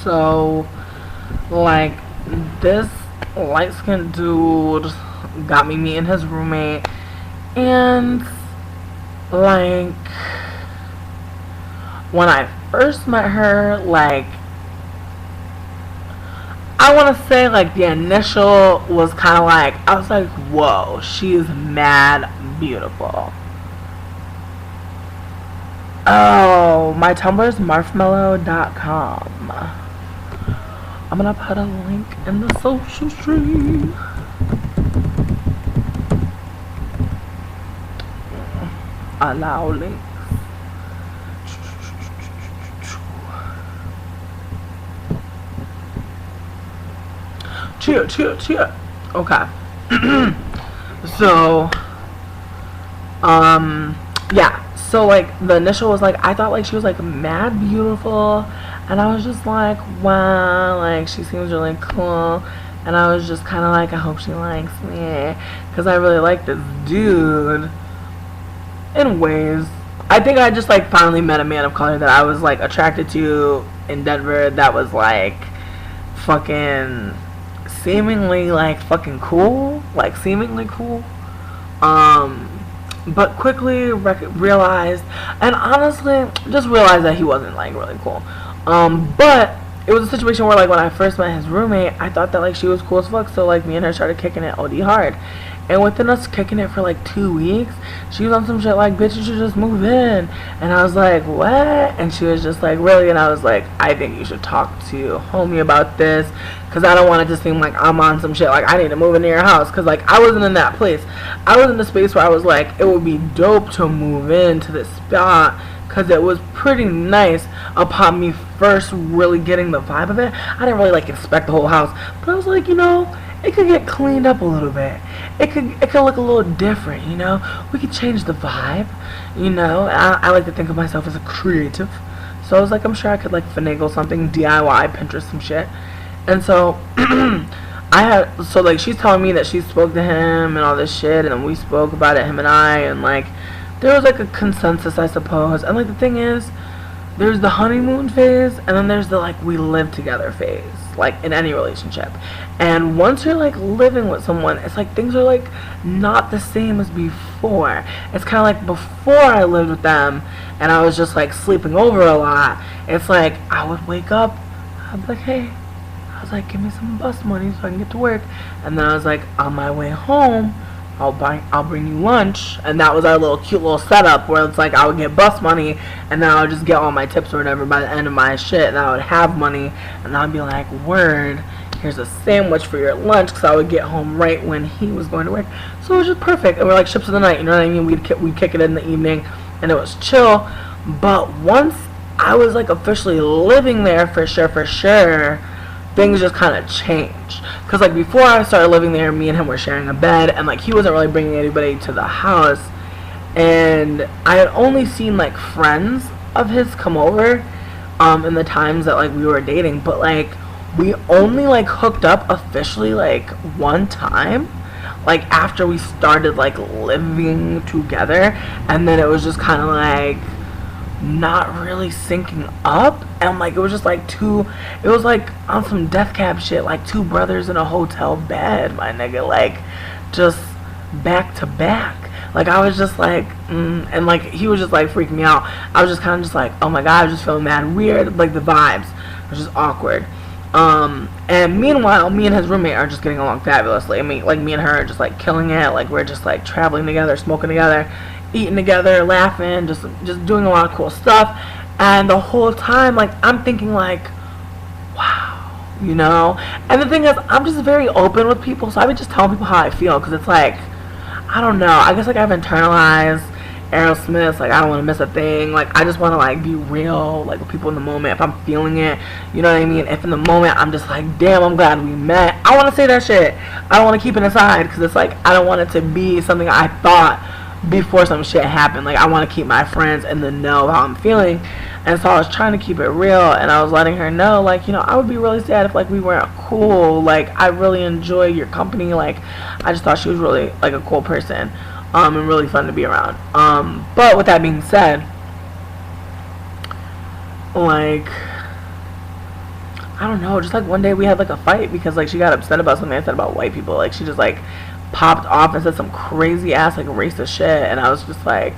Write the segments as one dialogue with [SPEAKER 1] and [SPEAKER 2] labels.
[SPEAKER 1] So, like, this light-skinned dude got me meeting his roommate, and, like, when I first met her, like, I want to say, like, the initial was kind of like, I was like, whoa, she is mad beautiful. Oh, my Tumblr is marshmallow.com. I'm gonna put a link in the social stream. Allow links. Cheer. Okay. So, yeah. So, like, the initial was, like, I thought, like, she was, like, mad beautiful. And I was just like, wow, like, she seems really cool. And I was just kind of like, I hope she likes me. Because I really like this dude. In ways. I think I just, like, finally met a man of color that I was, like, attracted to in Denver that was, like, fucking seemingly, like, fucking cool. Like, seemingly cool. But quickly realized, and honestly, just realized that he wasn't, like, really cool. But it was a situation where, like, when I first met his roommate, I thought that, like, she was cool as fuck, so, like, me and her started kicking it OD hard. And within us kicking it for, like, 2 weeks, she was on some shit like, bitch, you should just move in. And I was like, what? And she was just like, really? And I was like, I think you should talk to homie about this, because I don't want it to seem like I'm on some shit, like, I need to move into your house, because, like, I wasn't in that place. I was in the space where I was like, it would be dope to move into this spot, because it was pretty nice upon me first really getting the vibe of it. I didn't really, like, inspect the whole house, but I was like, you know, it could get cleaned up a little bit. It could look a little different, you know. We could change the vibe, you know. I like to think of myself as a creative, so I was like, I'm sure I could, like, finagle something, DIY, Pinterest some shit. And so like, she's telling me that she spoke to him and all this shit, and we spoke about it, him and I, and, like, there was, like, a consensus, I suppose. And, like, the thing is, there's the honeymoon phase, and then there's the, like, we live together phase, like, in any relationship. And once you're, like, living with someone, it's like things are, like, not the same as before. It's kind of like before I lived with them and I was just, like, sleeping over a lot. It's like I would wake up, I'd be like, hey, I was like, give me some bus money so I can get to work. And then I was like, on my way home, I'll bring you lunch. And that was our little cute little setup where it's like I would get bus money and then I would just get all my tips or whatever by the end of my shit, and I would have money and I'd be like, word, here's a sandwich for your lunch, because I would get home right when he was going to work. So it was just perfect. And we're like ships of the night, you know what I mean? We'd kick it in the evening and it was chill. But once I was, like, officially living there for sure, things just kind of changed. Because, like, before I started living there, me and him were sharing a bed, and, like, he wasn't really bringing anybody to the house. And I had only seen, like, friends of his come over in the times that, like, we were dating. But, like, we only, like, hooked up officially, like, one time, like, after we started, like, living together. And then it was just kind of, like, not really syncing up, and, like, it was just like it was like on some death cab shit, like 2 brothers in a hotel bed, my nigga, like, just back to back. Like, I was just like, and, like, he was just, like, freaking me out. I was just kind of just like, oh my god, I was just feeling mad weird, like, the vibes were just awkward. And meanwhile, me and his roommate are just getting along fabulously. I mean, like, me and her are just, like, killing it. Like, we're just, like, traveling together, smoking together, eating together, laughing, just doing a lot of cool stuff. And the whole time, like, I'm thinking, like, wow, you know. And the thing is, I'm just very open with people, so I would just tell people how I feel, because it's like, I don't know, I guess, like, I've internalized Aerosmith, like, I don't want to miss a thing. Like, I just want to, like, be real, like, with people in the moment. If I'm feeling it, you know what I mean? If in the moment I'm just like, damn, I'm glad we met, I want to say that shit. I don't want to keep it aside, because it's like, I don't want it to be something I thought before some shit happened. Like, I want to keep my friends in the know of how I'm feeling. And so I was trying to keep it real, and I was letting her know, like, you know, I would be really sad if, like, we weren't cool. Like, I really enjoy your company. Like, I just thought she was really, like, a cool person, and really fun to be around. But with that being said, like, I don't know, just like one day we had like a fight because like she got upset about something I said about white people. Like she just like popped off and said some crazy ass like racist shit, and I was just like,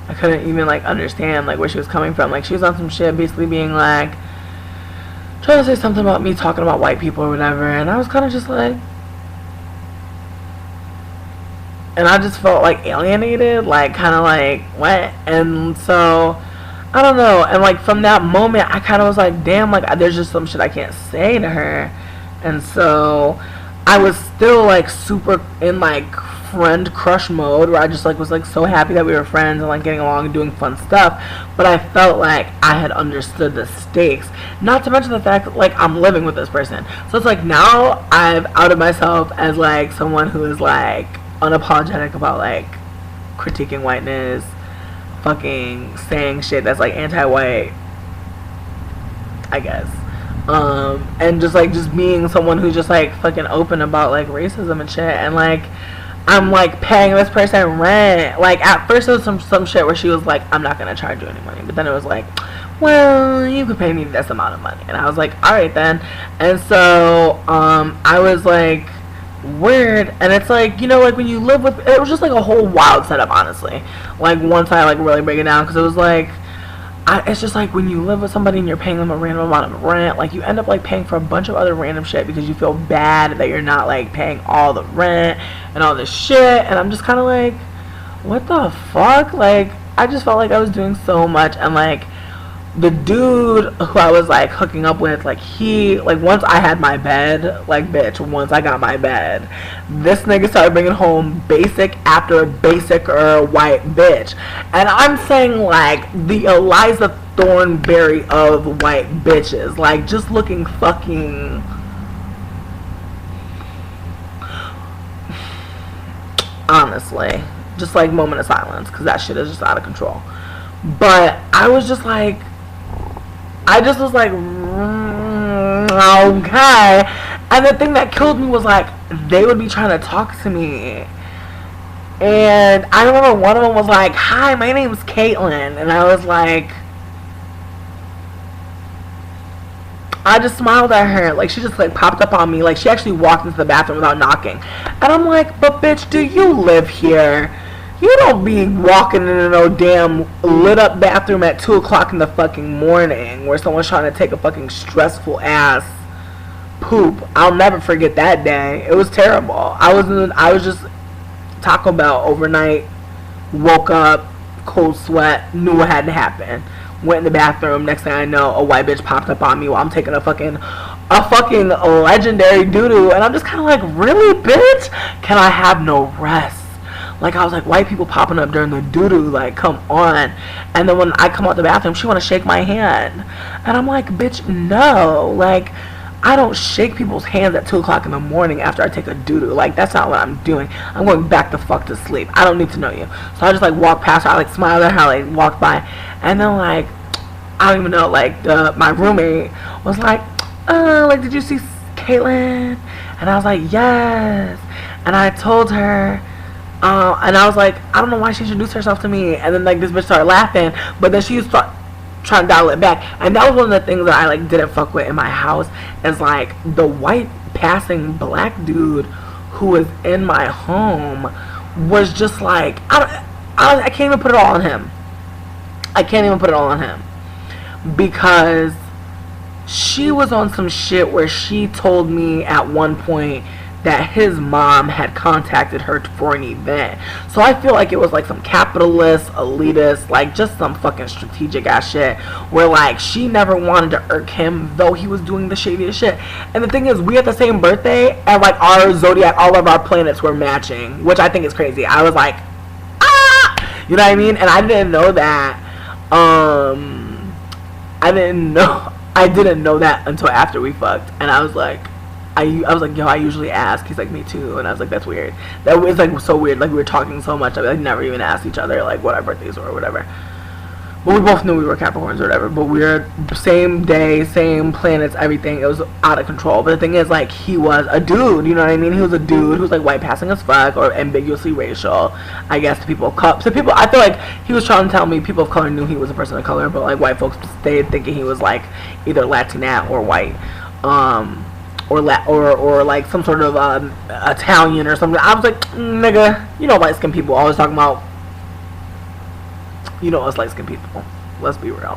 [SPEAKER 1] I couldn't even like understand like where she was coming from. Like she was on some shit basically being like trying to say something about me talking about white people or whatever, and I was kind of just like, and I just felt like alienated, like kind of like what? And so I don't know, and like from that moment I kind of was like, damn, like there's just some shit I can't say to her. And so I was still like super in like friend crush mode where I just like was like so happy that we were friends and like getting along and doing fun stuff, but I felt like I had understood the stakes, not to mention the fact that like I'm living with this person. So it's like now I've outed myself as like someone who is like unapologetic about like critiquing whiteness, fucking saying shit that's like anti-white, I guess, and just being someone who's just like fucking open about like racism and shit. And like I'm like paying this person rent. Like at first it was some shit where she was like, I'm not gonna charge you any money, but then it was like, well, you could pay me this amount of money, and I was like, alright then. And so I was like, weird. And it's like, you know, like when you live with, it was just like a whole wild setup, honestly, like once I like really break it down, because it was like it's just like when you live with somebody and you're paying them a random amount of rent, like you end up like paying for a bunch of other random shit because you feel bad that you're not like paying all the rent and all this shit. And I'm just kind of like, what the fuck? Like I just felt like I was doing so much. And like the dude who I was like hooking up with, like he, like once I had my bed, like bitch, once I got my bed, this nigga started bringing home basic after basic white bitch. And I'm saying like the Eliza Thornberry of white bitches, like just looking fucking, honestly, just like moment of silence, because that shit is just out of control. But I was just like, I just was like, okay. And the thing that killed me was like, they would be trying to talk to me. And I remember one of them was like, hi, my name's Caitlin. And I was like, I just smiled at her. Like she just like popped up on me. Like she actually walked into the bathroom without knocking. And I'm like, but bitch, do you live here? You don't be walking in no damn lit up bathroom at 2 o'clock in the fucking morning where someone's trying to take a fucking stressful ass poop. I'll never forget that day. It was terrible. I was just Taco Bell overnight, woke up, cold sweat, knew what had to happen. Went in the bathroom, next thing I know, a white bitch popped up on me while I'm taking a fucking legendary doo-doo. And I'm just kind of like, really, bitch? Can I have no rest? Like, I was like, white people popping up during the doo-doo, like, come on. And then when I come out the bathroom, she want to shake my hand. And I'm like, bitch, no. Like, I don't shake people's hands at 2 o'clock in the morning after I take a doo-doo. Like, that's not what I'm doing. I'm going back the fuck to sleep. I don't need to know you. So I just, like, walked past her. I, like, smiled at her, like, walked by. And then, like, I don't even know, like, my roommate was like, like, did you see Caitlin? And I was like, yes. And I told her, and I was like, I don't know why she introduced herself to me. And then like this bitch started laughing, but then she was trying to dial it back. And that was one of the things that I like didn't fuck with in my house, is like the white passing black dude who was in my home was just like, I can't even put it all on him. I can't even put it all on him, because she was on some shit where she told me at one point that his mom had contacted her for an event. So I feel like it was like some capitalist, elitist, like just some fucking strategic ass shit where like she never wanted to irk him, though he was doing the shadiest shit. And the thing is, we had the same birthday, and like our zodiac, all of our planets were matching, which I think is crazy. I was like, ah, you know what I mean? And I didn't know that. I didn't know that until after we fucked. And I was like, I was like, yo, I usually ask. He's like, me too. And I was like, that's weird. That was like so weird. Like we were talking so much, I like never even asked each other like what our birthdays were or whatever. Well, we both knew we were Capricorns or whatever, but we were same day, same planets, everything. It was out of control. But the thing is, like, he was a dude, you know what I mean? He was a dude who was, like, white passing as fuck or ambiguously racial, I guess, to people of color. So people, I feel like he was trying to tell me people of color knew he was a person of color, but, like, white folks stayed thinking he was, like, either Latina or white. Or like some sort of Italian or something. I was like, nigga, you know, light skinned people always talking about, you know, us light skinned people. Let's be real.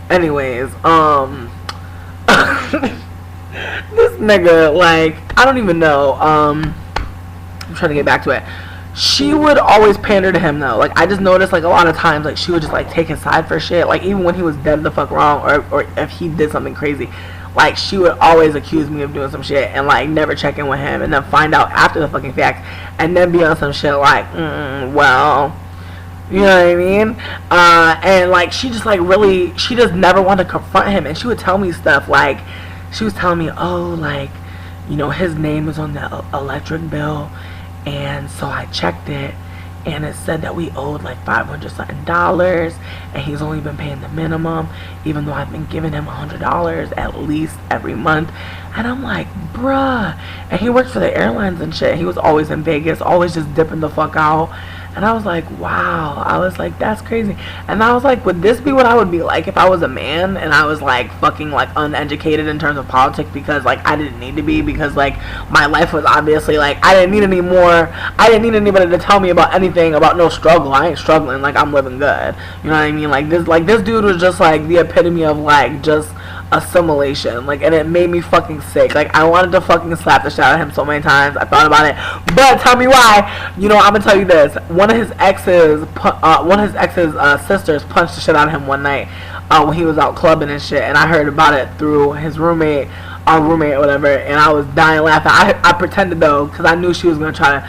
[SPEAKER 1] Anyways, this nigga, like, I don't even know. I'm trying to get back to it. She would always pander to him though. Like, I just noticed, like, a lot of times, like, she would just, like, take his side for shit. Like, even when he was dead the fuck wrong, or if he did something crazy, like, she would always accuse me of doing some shit and, like, never check in with him, and then find out after the fucking fact, and then be on some shit like, well, you know what I mean? And, like, she just, like, really, she just never wanted to confront him, and she would tell me stuff, like, she was telling me, oh, like, you know, his name is on the electric bill, and so I checked it, and it said that we owed like $500 something, and he's only been paying the minimum, even though I've been giving him $100 at least every month. And I'm like, bruh. And he worked for the airlines and shit. He was always in Vegas, always just dipping the fuck out. And I was like, wow. I was like, that's crazy. And I was like, would this be what I would be like if I was a man and I was like fucking like uneducated in terms of politics, because like I didn't need to be, because like my life was obviously like, I didn't need anybody to tell me about anything, about no struggle. I ain't struggling, like I'm living good. You know what I mean? Like this dude was just like the epitome of like just assimilation, like, and it made me fucking sick. Like, I wanted to fucking slap the shit out of him so many times. I thought about it, but tell me why. You know, I'm gonna tell you this. One of his ex's sisters punched the shit out of him one night when he was out clubbing and shit, and I heard about it through his roommate, our roommate or whatever, and I was dying laughing. I pretended though, because I knew she was gonna try to.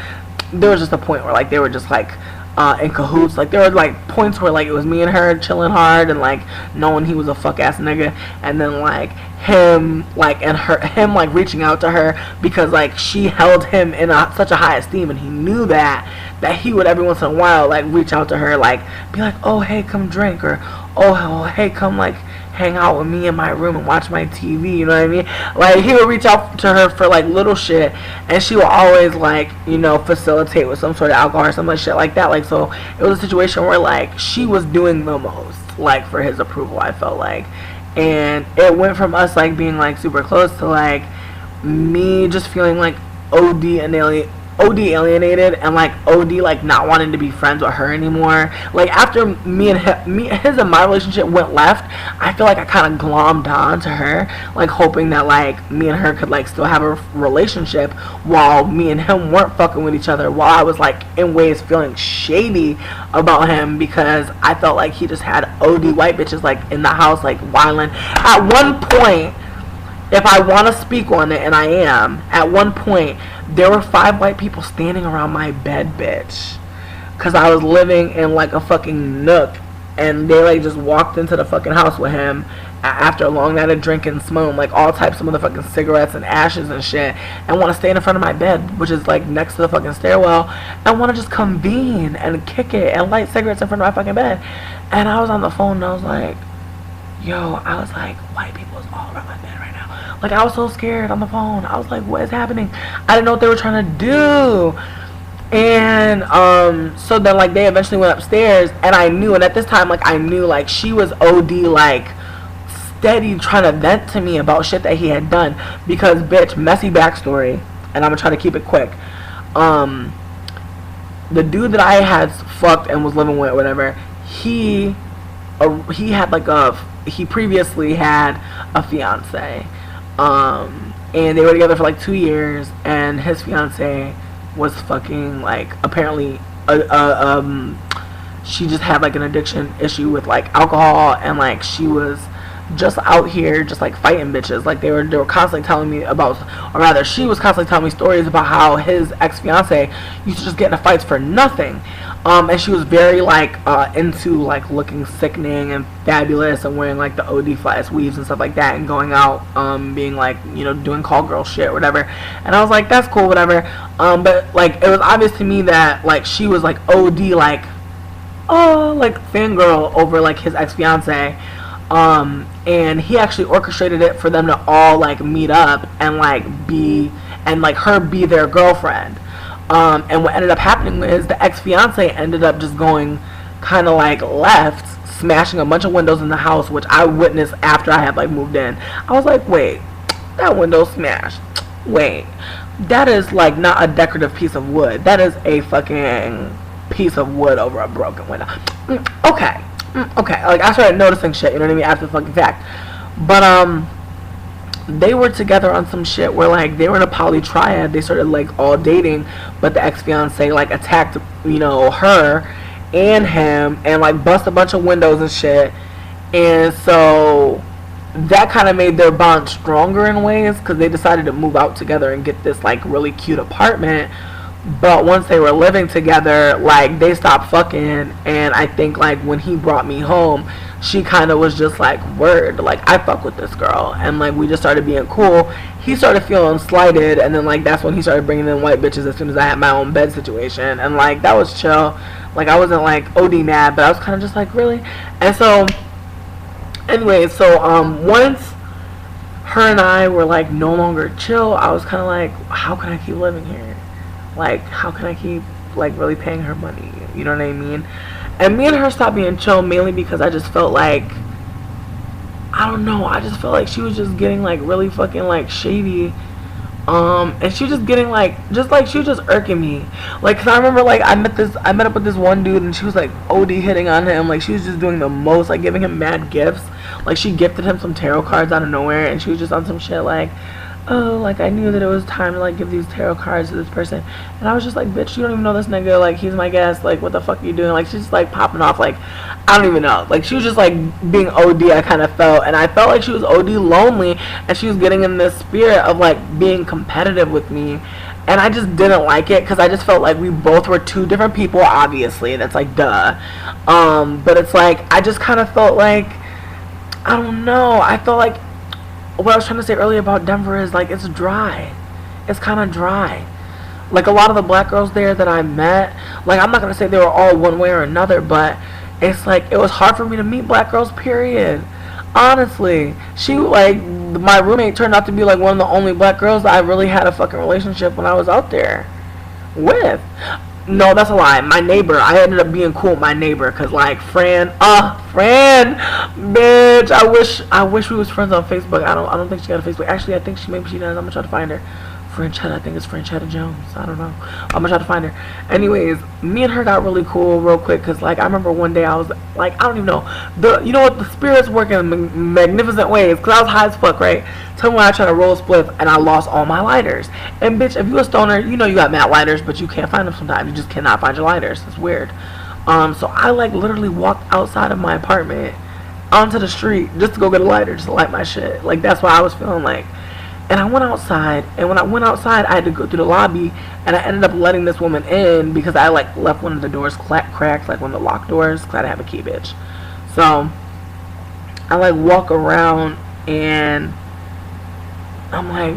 [SPEAKER 1] There was just a point where like they were just like in cahoots. Like, there were like points where like it was me and her chilling hard and like knowing he was a fuck ass nigga, and then like him like and him like reaching out to her because like she held him in such a high esteem, and he knew that he would every once in a while like reach out to her, like be like, oh hey, come drink, or oh hey, come like hang out with me in my room and watch my TV, you know what I mean? Like, he would reach out to her for like little shit, and she would always like, you know, facilitate with some sort of alcohol or some shit like that. Like, so it was a situation where like she was doing the most like for his approval, I felt like. And it went from us like being like super close to like me just feeling like OD alienated and like OD like not wanting to be friends with her anymore. Like, after his and my relationship went left, I feel like I kind of glommed on to her, like hoping that like me and her could like still have a relationship while me and him weren't fucking with each other, while I was like in ways feeling shady about him because I felt like he just had OD white bitches like in the house like wilding. At one point, if I want to speak on it, and I am, at one point, there were 5 white people standing around my bed, bitch. Because I was living in, like, a fucking nook. And they, like, just walked into the fucking house with him after a long night of drinking, smoking, like, all types of motherfucking cigarettes and ashes and shit. And want to stand in front of my bed, which is, like, next to the fucking stairwell. And want to just convene and kick it and light cigarettes in front of my fucking bed. And I was on the phone and I was like, yo, I was like, white people is all around my bed right now. Like, I was so scared on the phone. I was like, what is happening? I didn't know what they were trying to do. And so then like they eventually went upstairs, and I knew, and at this time like I knew like she was OD like steady trying to vent to me about shit that he had done, because bitch, messy backstory, and I'm gonna try to keep it quick. The dude that I had fucked and was living with, whatever, he had like he previously had a fiance, and they were together for like 2 years, and his fiance was fucking like apparently she just had like an addiction issue with like alcohol, and like she was just out here just like fighting bitches. Like they were constantly telling me about, or rather she was constantly telling me stories about how his ex-fiance used to just get into fights for nothing. And she was very like into like looking sickening and fabulous and wearing like the OD flash weaves and stuff like that, and going out being like, you know, doing call girl shit or whatever. And I was like, that's cool, whatever. But like it was obvious to me that like she was like OD like oh, like fangirl over like his ex-fiance. And he actually orchestrated it for them to all like meet up and like be, and like her be their girlfriend. And what ended up happening is the ex-fiance ended up just going kind of like left, smashing a bunch of windows in the house, which I witnessed after I had like moved in. I was like, wait, that window smashed. Wait, that is like not a decorative piece of wood. That is a fucking piece of wood over a broken window. Okay. Okay. Like I started noticing shit, you know what I mean, after the fucking fact. But they were together on some shit where like they were in a poly triad. They started like all dating, but the ex-fiance like attacked, you know, her and him and like bust a bunch of windows and shit. And so that kind of made their bond stronger in ways, because they decided to move out together and get this like really cute apartment. But once they were living together, like they stopped fucking. And I think like when he brought me home, she kind of was just like, word, like I fuck with this girl, and like we just started being cool. He started feeling slighted, and then like that's when he started bringing in white bitches as soon as I had my own bed situation. And like that was chill. Like I wasn't like OD mad, but I was kind of just like, really. And so anyway, so once her and I were like no longer chill, I was kind of like, how can I keep living here? Like how can I keep like really paying her money? You know what I mean? And me and her stopped being chill mainly because I just felt like, I don't know, I just felt like she was just getting like really fucking like shady. And she was just getting like, she was just irking me. Like, cause I remember like I met up with this one dude and she was like OD hitting on him. Like she was just doing the most, like giving him mad gifts. Like she gifted him some tarot cards out of nowhere, and she was just on some shit like, oh, like I knew that it was time to like give these tarot cards to this person. And I was just like, bitch, you don't even know this nigga, like he's my guest, like what the fuck are you doing? Like she's just like popping off, like I don't even know. Like she was just like being OD, I kind of felt. And I felt like she was OD lonely, and she was getting in this spirit of like being competitive with me. And I just didn't like it, because I just felt like we both were two different people, obviously. That's like duh. But it's like I just kind of felt like, I don't know, I felt like what I was trying to say earlier about Denver is like it's dry. It's kind of dry. Like a lot of the black girls there that I met, like I'm not gonna say they were all one way or another, but it's like it was hard for me to meet black girls, period. Honestly, she like my roommate turned out to be like one of the only black girls that I really had a fucking relationship when I was out there with. No, that's a lie. My neighbor, I ended up being cool with my neighbor, cause like Fran, bitch, I wish we was friends on Facebook. I don't think she got a Facebook. Actually, I think maybe she does. I'm gonna try to find her. Franchetta, I think it's Franchetta Jones. I don't know. I'm gonna try to find her. Anyways, me and her got really cool real quick, cause like I remember one day I was like, I don't even know, you know what, the spirits work in magnificent ways, cause I was high as fuck, right? Tell me when I tried to roll a spliff and I lost all my lighters. And bitch, if you a stoner, you know you got mad lighters, but you can't find them sometimes. You just cannot find your lighters. It's weird. So I like literally walked outside of my apartment onto the street just to go get a lighter, just to light my shit. Like that's what I was feeling like. And I went outside, and when I went outside, I had to go through the lobby, and I ended up letting this woman in because I like left one of the doors cracked, like one of the locked doors, because I didn't have a key, bitch. So I like walk around, and I'm like,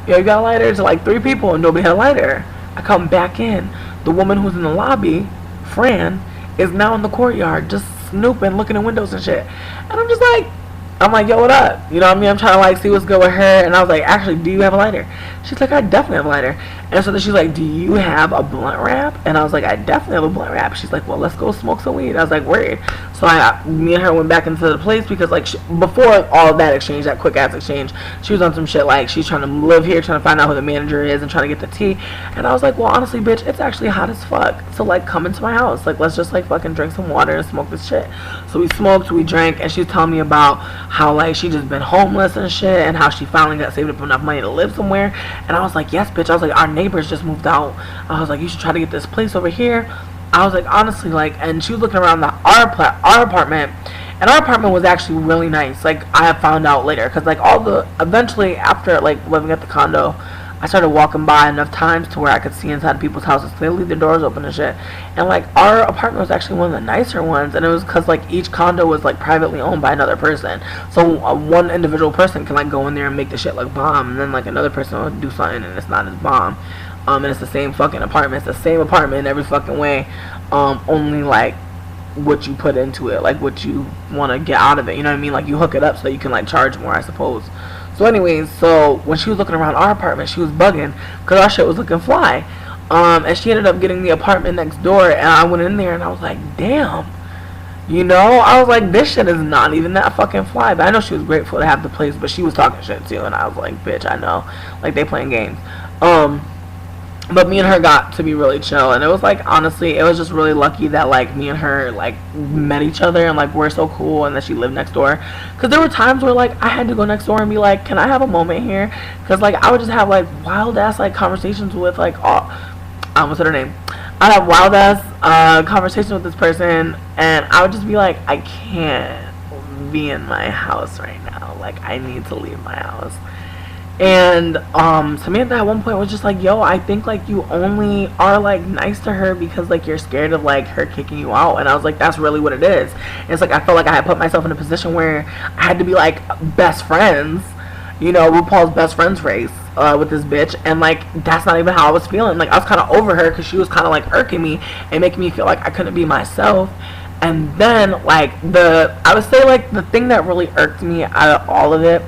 [SPEAKER 1] yo, you got a lighter? To like 3 people, and nobody had a lighter. I come back in. The woman who's in the lobby, Fran, is now in the courtyard, just snooping, looking at windows and shit. And I'm just like, yo, what up? You know what I mean? I'm trying to like see what's good with her. And I was like, actually, do you have a lighter? She's like, I definitely have a lighter. And so then she's like, do you have a blunt wrap? And I was like, I definitely have a blunt wrap. She's like, well, let's go smoke some weed. I was like, weird. So me and her went back into the place because like before all of that exchange, that quick ass exchange, she was on some shit like she's trying to live here, trying to find out who the manager is and trying to get the tea. And I was like, well, honestly, bitch, it's actually hot as fuck. So like come into my house. Like let's just like fucking drink some water and smoke this shit. So we smoked, we drank, and she was telling me about how like she just been homeless and shit, and how she finally got saved up enough money to live somewhere. And I was like, yes, bitch. I was like, our neighbors just moved out. I was like, you should try to get this place over here. I was like, honestly, like, and she was looking around our apartment, and our apartment was actually really nice. Like I have found out later, because like eventually after like living at the condo, I started walking by enough times to where I could see inside people's houses. They leave their doors open and shit. And like our apartment was actually one of the nicer ones, and it was because like each condo was like privately owned by another person. So one individual person can like go in there and make the shit look bomb, and then like another person will do something and it's not as bomb. And it's the same fucking apartment. It's the same apartment in every fucking way. Only like what you put into it, like what you want to get out of it, you know what I mean? Like you hook it up so that you can like charge more, I suppose. So anyways, so when she was looking around our apartment, she was bugging because our shit was looking fly. And she ended up getting the apartment next door, and I went in there and I was like, damn, you know, I was like, this shit is not even that fucking fly. But I know she was grateful to have the place, but she was talking shit too, and I was like, bitch, I know, like they playing games. But me and her got to be really chill, and it was like, honestly, it was just really lucky that like me and her like met each other, and like we're so cool, and that she lived next door. Because there were times where like I had to go next door and be like, can I have a moment here? Because like I would just have like wild ass like conversations with like I almost said her name. I'd have wild ass conversations with this person, and I would just be like, I can't be in my house right now, like I need to leave my house. And Samantha at one point was just like, yo, I think like you only are like nice to her because like you're scared of like her kicking you out. And I was like, that's really what it is. And it's like I felt like I had put myself in a position where I had to be like best friends, you know, RuPaul's best friends race with this bitch, and like that's not even how I was feeling. Like I was kind of over her because she was kind of like irking me and making me feel like I couldn't be myself. And then like I would say like the thing that really irked me out of all of it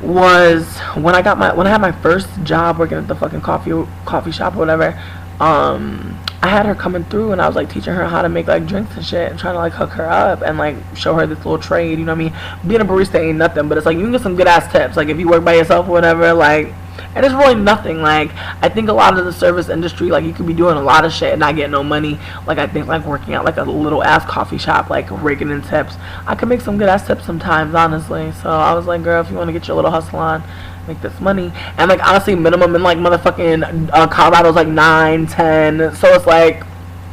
[SPEAKER 1] was when I had my first job working at the fucking coffee shop or whatever. I had her coming through, and I was like teaching her how to make like drinks and shit, and trying to like hook her up and like show her this little trade, you know what I mean? Being a barista ain't nothing, but it's like you can get some good ass tips, like if you work by yourself or whatever, like, and it's really nothing. Like I think a lot of the service industry, like you could be doing a lot of shit and not get no money. Like I think like working at like a little ass coffee shop, like raking in tips, I could make some good ass tips sometimes, honestly. So I was like, girl, if you want to get your little hustle on, make this money. And like honestly, minimum in like motherfucking Colorado's like 9-10, so it's like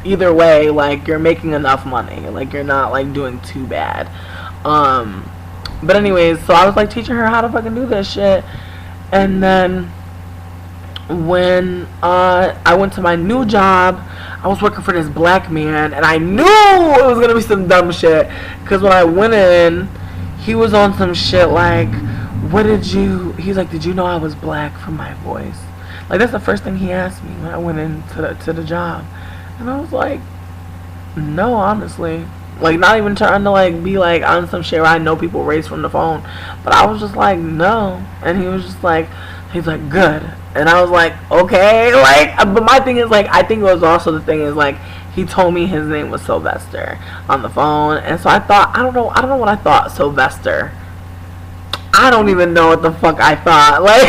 [SPEAKER 1] either way, like you're making enough money, like you're not like doing too bad. But anyways, so I was like teaching her how to fucking do this shit. And then when I went to my new job, I was working for this black man, and I knew it was gonna be some dumb shit, because when I went in, he was on some shit like, he's like, did you know I was black from my voice? Like that's the first thing he asked me when I went into the job. And I was like, no, honestly. Like not even trying to like be like on some shit where I know people race from the phone, but I was just like, no. And he was just like, he's like, good. And I was like, okay. Like, but my thing is like, I think it was also the thing is like, he told me his name was Sylvester on the phone, and so I thought, I don't know what I thought. Sylvester, I don't even know what the fuck I thought. Like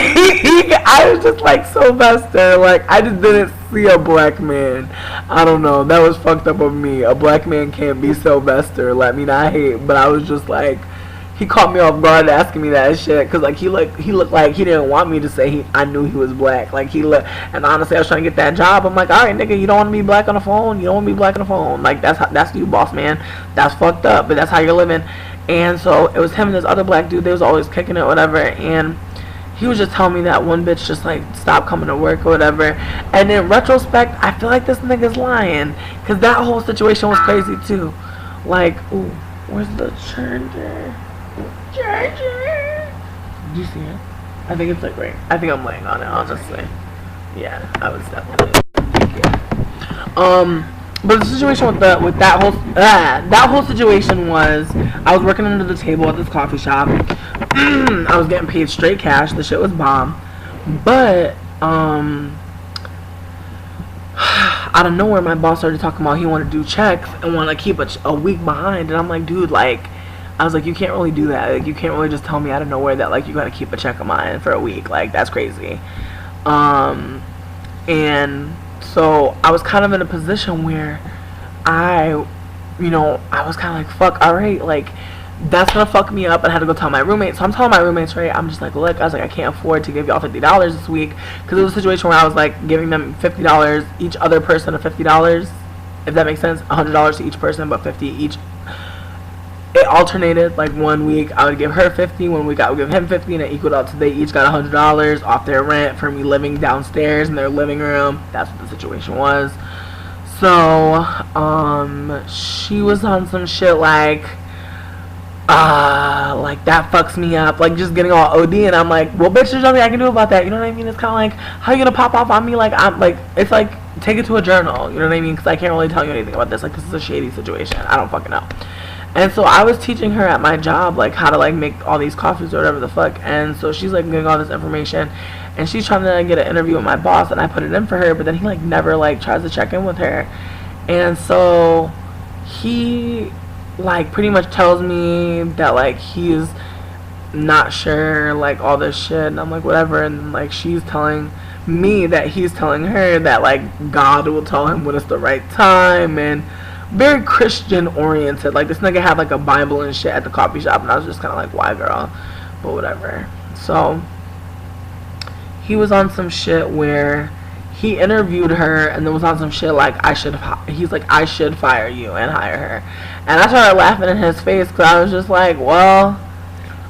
[SPEAKER 1] I was just like, Sylvester, like I just didn't see a black man. I don't know, that was fucked up of me. A black man can't be Sylvester. Let me not hate, but I was just like, he caught me off guard asking me that shit, because like he looked like he didn't want me to say I knew he was black. Like and honestly I was trying to get that job. I'm like, alright nigga, you don't want to be black on the phone, you don't want to be black on the phone. Like that's you, boss man. That's fucked up, but that's how you're living. And so it was him and this other black dude, they was always kicking it, whatever, and he was just telling me that one bitch just like stopped coming to work or whatever. And in retrospect, I feel like this nigga's lying, because that whole situation was crazy too. Like, ooh, where's the charger? Do you see it? I think it's like right, I think I'm laying on it, honestly. Yeah, I was definitely, yeah. But the situation with that whole situation was, I was working under the table at this coffee shop. I was getting paid straight cash. The shit was bomb. But out of nowhere, my boss started talking about he wanted to do checks and want to keep a week behind. And I'm like, dude, like, I was like, you can't really do that. Like, you can't really just tell me out of nowhere that like you got to keep a check of mine for a week. Like, that's crazy. And so I was kind of in a position where I was kind of like, fuck, alright, like, that's gonna fuck me up, and I had to go tell my roommates. So I'm telling my roommates, right, I'm just like, look, I was like, I can't afford to give y'all $50 this week, because it was a situation where I was like giving them $50, each other person of $50, if that makes sense, $100 to each person, but 50 each. It alternated, like 1 week I would give her 50, 1 week I would give him 50, and it equaled out to they each got $100 off their rent for me living downstairs in their living room. That's what the situation was. So she was on some shit like that fucks me up, like just getting all OD, and I'm like, well bitch, there's nothing I can do about that, you know what I mean? It's kind of like, how you gonna pop off on me like I'm like, it's like take it to a journal, you know what I mean? Because I can't really tell you anything about this. Like, this is a shady situation. I don't fucking know. And so I was teaching her at my job, like, how to, like, make all these coffees or whatever the fuck. And so she's, like, getting all this information. And she's trying to, like, get an interview with my boss. And I put it in for her. But then he, like, never, like, tries to check in with her. And so he, like, pretty much tells me that, like, he's not sure, like, all this shit. And I'm like, whatever. And, like, she's telling me that he's telling her that, like, God will tell him when it's the right time. And very Christian oriented. Like, this nigga had, like, a Bible and shit at the coffee shop, and I was just kind of like, why, girl? But whatever. So he was on some shit where he interviewed her, and then was on some shit like, he's like, I should fire you and hire her. And I started laughing in his face, because I was just like, well,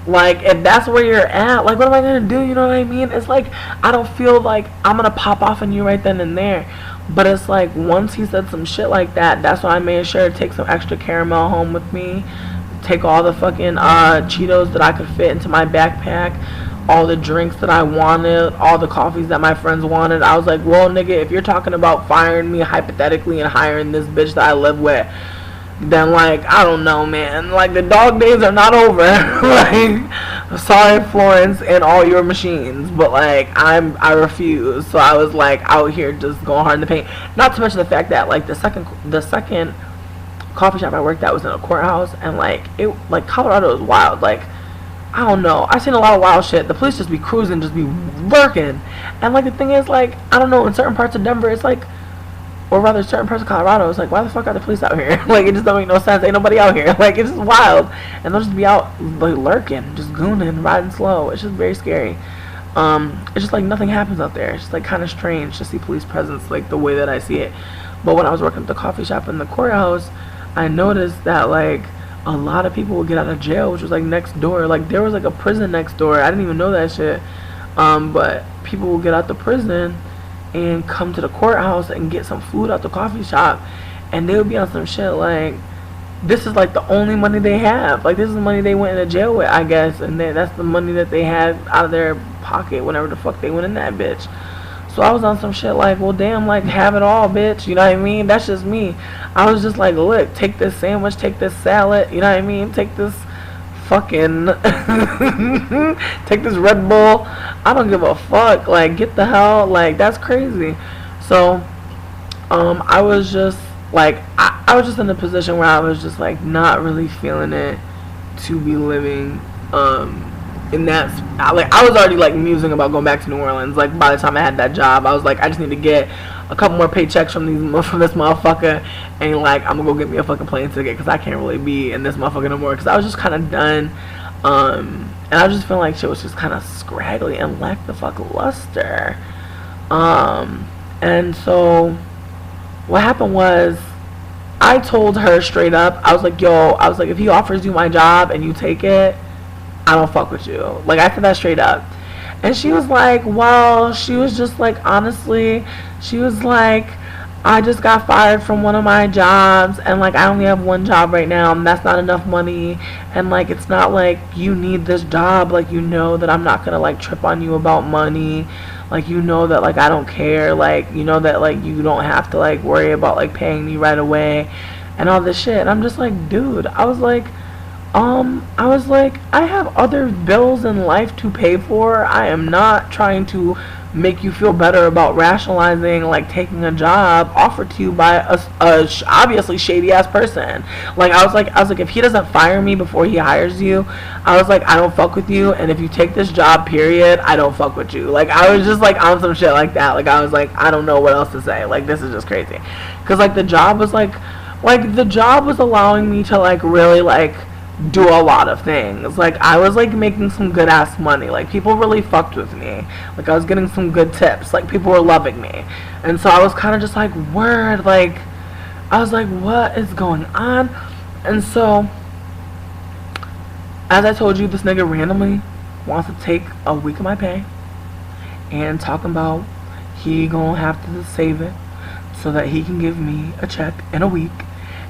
[SPEAKER 1] like, if that's where you're at, like, what am I gonna do? You know what I mean? It's like, I don't feel like I'm gonna pop off on you right then and there. But it's like, once he said some shit like that, that's why I made sure to take some extra caramel home with me. Take all the fucking Cheetos that I could fit into my backpack. All the drinks that I wanted. All the coffees that my friends wanted. I was like, well, nigga, if you're talking about firing me hypothetically and hiring this bitch that I live with, then, like, I don't know, man. Like, the dog days are not over. Like, sorry, Florence, and all your machines, but, like, I refuse. So I was, like, out here just going hard in the paint. Not to mention the fact that, like, the second coffee shop I worked at was in a courthouse, and, like, Colorado is wild. Like, I don't know. I've seen a lot of wild shit. The police just be cruising, just be working. And, like, the thing is, like, I don't know, in certain parts of Denver, it's like, or rather certain parts of Colorado, it's like, why the fuck are the police out here? Like, it just don't make no sense. Ain't nobody out here. Like, it's just wild. And they'll just be out, like, lurking, just gooning, riding slow. It's just very scary. It's just like nothing happens out there. It's just like kind of strange to see police presence, like, the way that I see it. But when I was working at the coffee shop in the courthouse, I noticed that, like, a lot of people would get out of jail, which was, like, next door. Like, there was, like, a prison next door. I didn't even know that shit. But people would get out the prison and come to the courthouse and get some food out the coffee shop, and they would be on some shit like, this is, like, the only money they have. Like, this is the money they went into jail with, I guess, and that's the money that they had out of their pocket whenever the fuck they went in that bitch. So I was on some shit like, well, damn, like, have it all, bitch, you know what I mean? That's just me. I was just like, look, take this sandwich, take this salad, you know what I mean? Take this fucking take this Red Bull. I don't give a fuck. Like, get the hell, like, that's crazy. So I was just like, I was just in a position where I was just like not really feeling it to be living in that, like, I was already like musing about going back to New Orleans. Like, by the time I had that job, I was like, I just need to get a couple more paychecks from this motherfucker, and, like, I'm gonna go get me a fucking plane ticket, because I can't really be in this motherfucker no more, because I was just kind of done, and I was just feeling like shit was just kind of scraggly and lacked the fuck luster. And so what happened was, I told her straight up, I was like, yo, I was like, if he offers you my job and you take it, I don't fuck with you. Like, I said that straight up. And she was like, well, she was just like, honestly, she was like, I just got fired from one of my jobs, and, like, I only have one job right now, and that's not enough money, and, like, it's not like you need this job, like, you know that I'm not gonna, like, trip on you about money, like, you know that, like, I don't care, like, you know that, like, you don't have to, like, worry about, like, paying me right away, and all this shit. And I'm just like, dude, I was like, I have other bills in life to pay for. I am not trying to make you feel better about rationalizing, like, taking a job offered to you by a obviously shady ass person. Like, I was like, if he doesn't fire me before he hires you, I was like, I don't fuck with you, and if you take this job, period, I don't fuck with you. Like, I was just like on some shit like that. Like, I was like, I don't know what else to say. Like, this is just crazy, because, like, the job was like the job was allowing me to, like, really, like, do a lot of things. Like, I was, like, making some good ass money. Like, people really fucked with me. Like, I was getting some good tips. Like, people were loving me. And so I was kind of just like, word, like, I was like, what is going on? And so, as I told you, this nigga randomly wants to take a week of my pay and talking about he gonna have to save it so that he can give me a check in a week.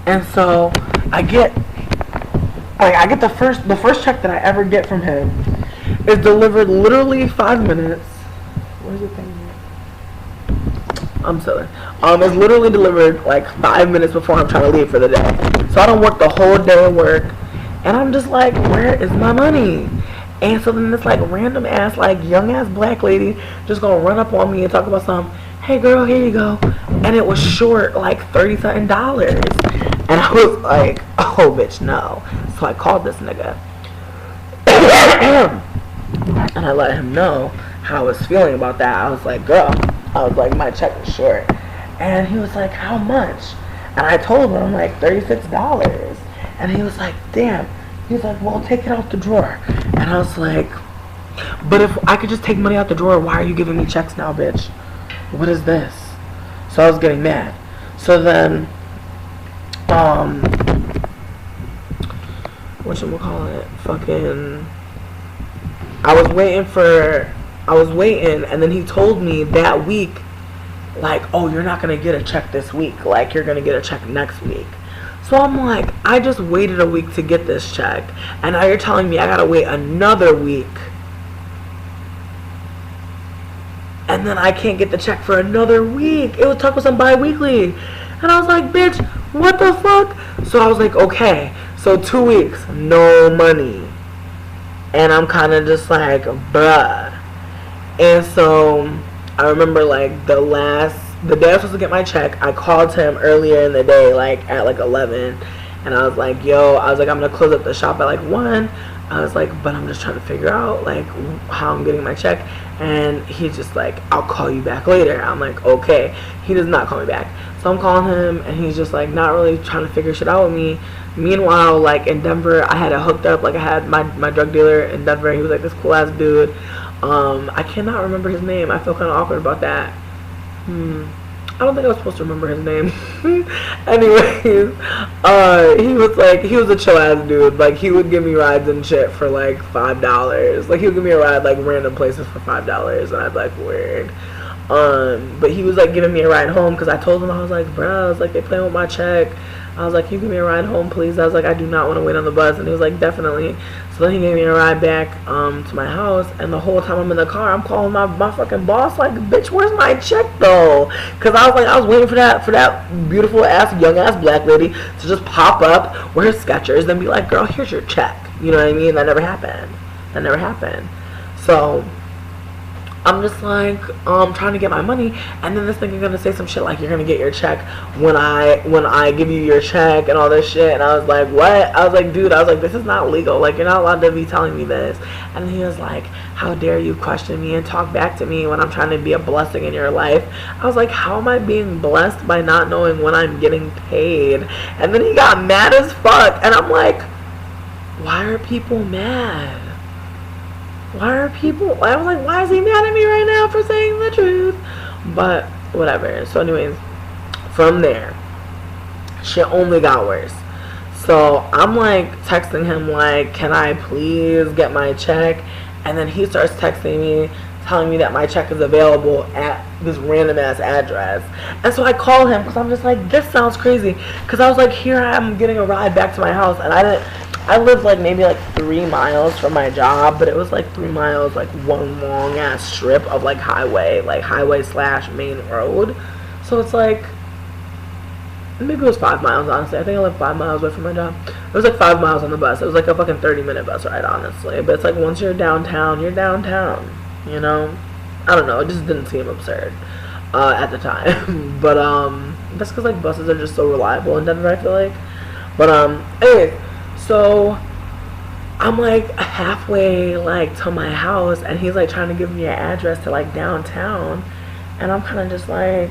[SPEAKER 1] And so I get the first check that I ever get from him is delivered literally 5 minutes. Where's the thing here? I'm silly. It's literally delivered like 5 minutes before I'm trying to leave for the day. So I don't work the whole day of work. And I'm just like, where is my money? And so then this like random ass, like young ass black lady just gonna run up on me and talk about something. Hey girl, here you go. And it was short like $30-something. And I was like, oh bitch, no. So I called this nigga. And I let him know how I was feeling about that. I was like, girl, I was like, my check was short. And he was like, how much? And I told him, I'm like, $36. And he was like, damn. He was like, well, take it out the drawer. And I was like, but if I could just take money out the drawer, why are you giving me checks now, bitch? What is this? So I was getting mad. So then, whatchamacallit, fucking, I was waiting, and then he told me that week, like, oh, you're not gonna get a check this week, like, you're gonna get a check next week. So I'm like, I just waited a week to get this check, and now you're telling me I gotta wait another week, and then I can't get the check for another week. It was talking about some bi-weekly, and I was like, bitch, what the fuck? So I was like, okay, so 2 weeks, no money, and I'm kind of just like, bruh. And so I remember like the day I was supposed to get my check, I called him earlier in the day, like at like 11, and I was like, yo, I was like, I'm gonna close up the shop at like 1. I was like, but I'm just trying to figure out like how I'm getting my check. And he's just like, I'll call you back later. I'm like, okay. He does not call me back. So I'm calling him, and he's just like not really trying to figure shit out with me. Meanwhile, like in Denver, I had it hooked up. Like I had my drug dealer in Denver. He was like this cool ass dude. I cannot remember his name. I feel kind of awkward about that. I don't think I was supposed to remember his name. Anyways, he was a chill ass dude. Like he would give me rides and shit for like $5. Like he would give me a ride like random places for $5, and I'd be like, weird. But he was like giving me a ride home because I told him, I was like, bro, I was like, they playing with my check. I was like, can you give me a ride home, please? I was like, I do not want to wait on the bus. And he was like, definitely. So then he gave me a ride back to my house. And the whole time I'm in the car, I'm calling my fucking boss like, bitch, where's my check though? Because I was like, I was waiting for that beautiful ass, young ass black lady to just pop up with her Skechers and be like, girl, here's your check. You know what I mean? That never happened. So I'm just like, trying to get my money, and then this nigga gonna say some shit like, you're gonna get your check when I give you your check and all this shit. And I was like, what? I was like, dude, I was like, this is not legal. Like, you're not allowed to be telling me this. And he was like, how dare you question me and talk back to me when I'm trying to be a blessing in your life? I was like, how am I being blessed by not knowing when I'm getting paid? And then he got mad as fuck, and I'm like, why are people mad? I was like, why is he mad at me right now for saying the truth? But whatever. So anyways, from there, shit only got worse. So I'm like texting him like, can I please get my check? And then he starts texting me, telling me that my check is available at this random ass address. And so I call him because I'm just like, this sounds crazy. Because I was like, here I am getting a ride back to my house, and I lived like maybe like 3 miles from my job, but it was like 3 miles, like one long ass strip of like highway / main road. So it's like, maybe it was 5 miles, honestly. I think I lived 5 miles away from my job. It was like 5 miles on the bus. It was like a fucking 30-minute bus ride, honestly. But it's like, once you're downtown, you know? I don't know, it just didn't seem absurd at the time. But that's because like buses are just so reliable in Denver, I feel like. But anyways, so I'm like halfway like to my house, and he's like trying to give me an address to like downtown, and I'm kind of just like,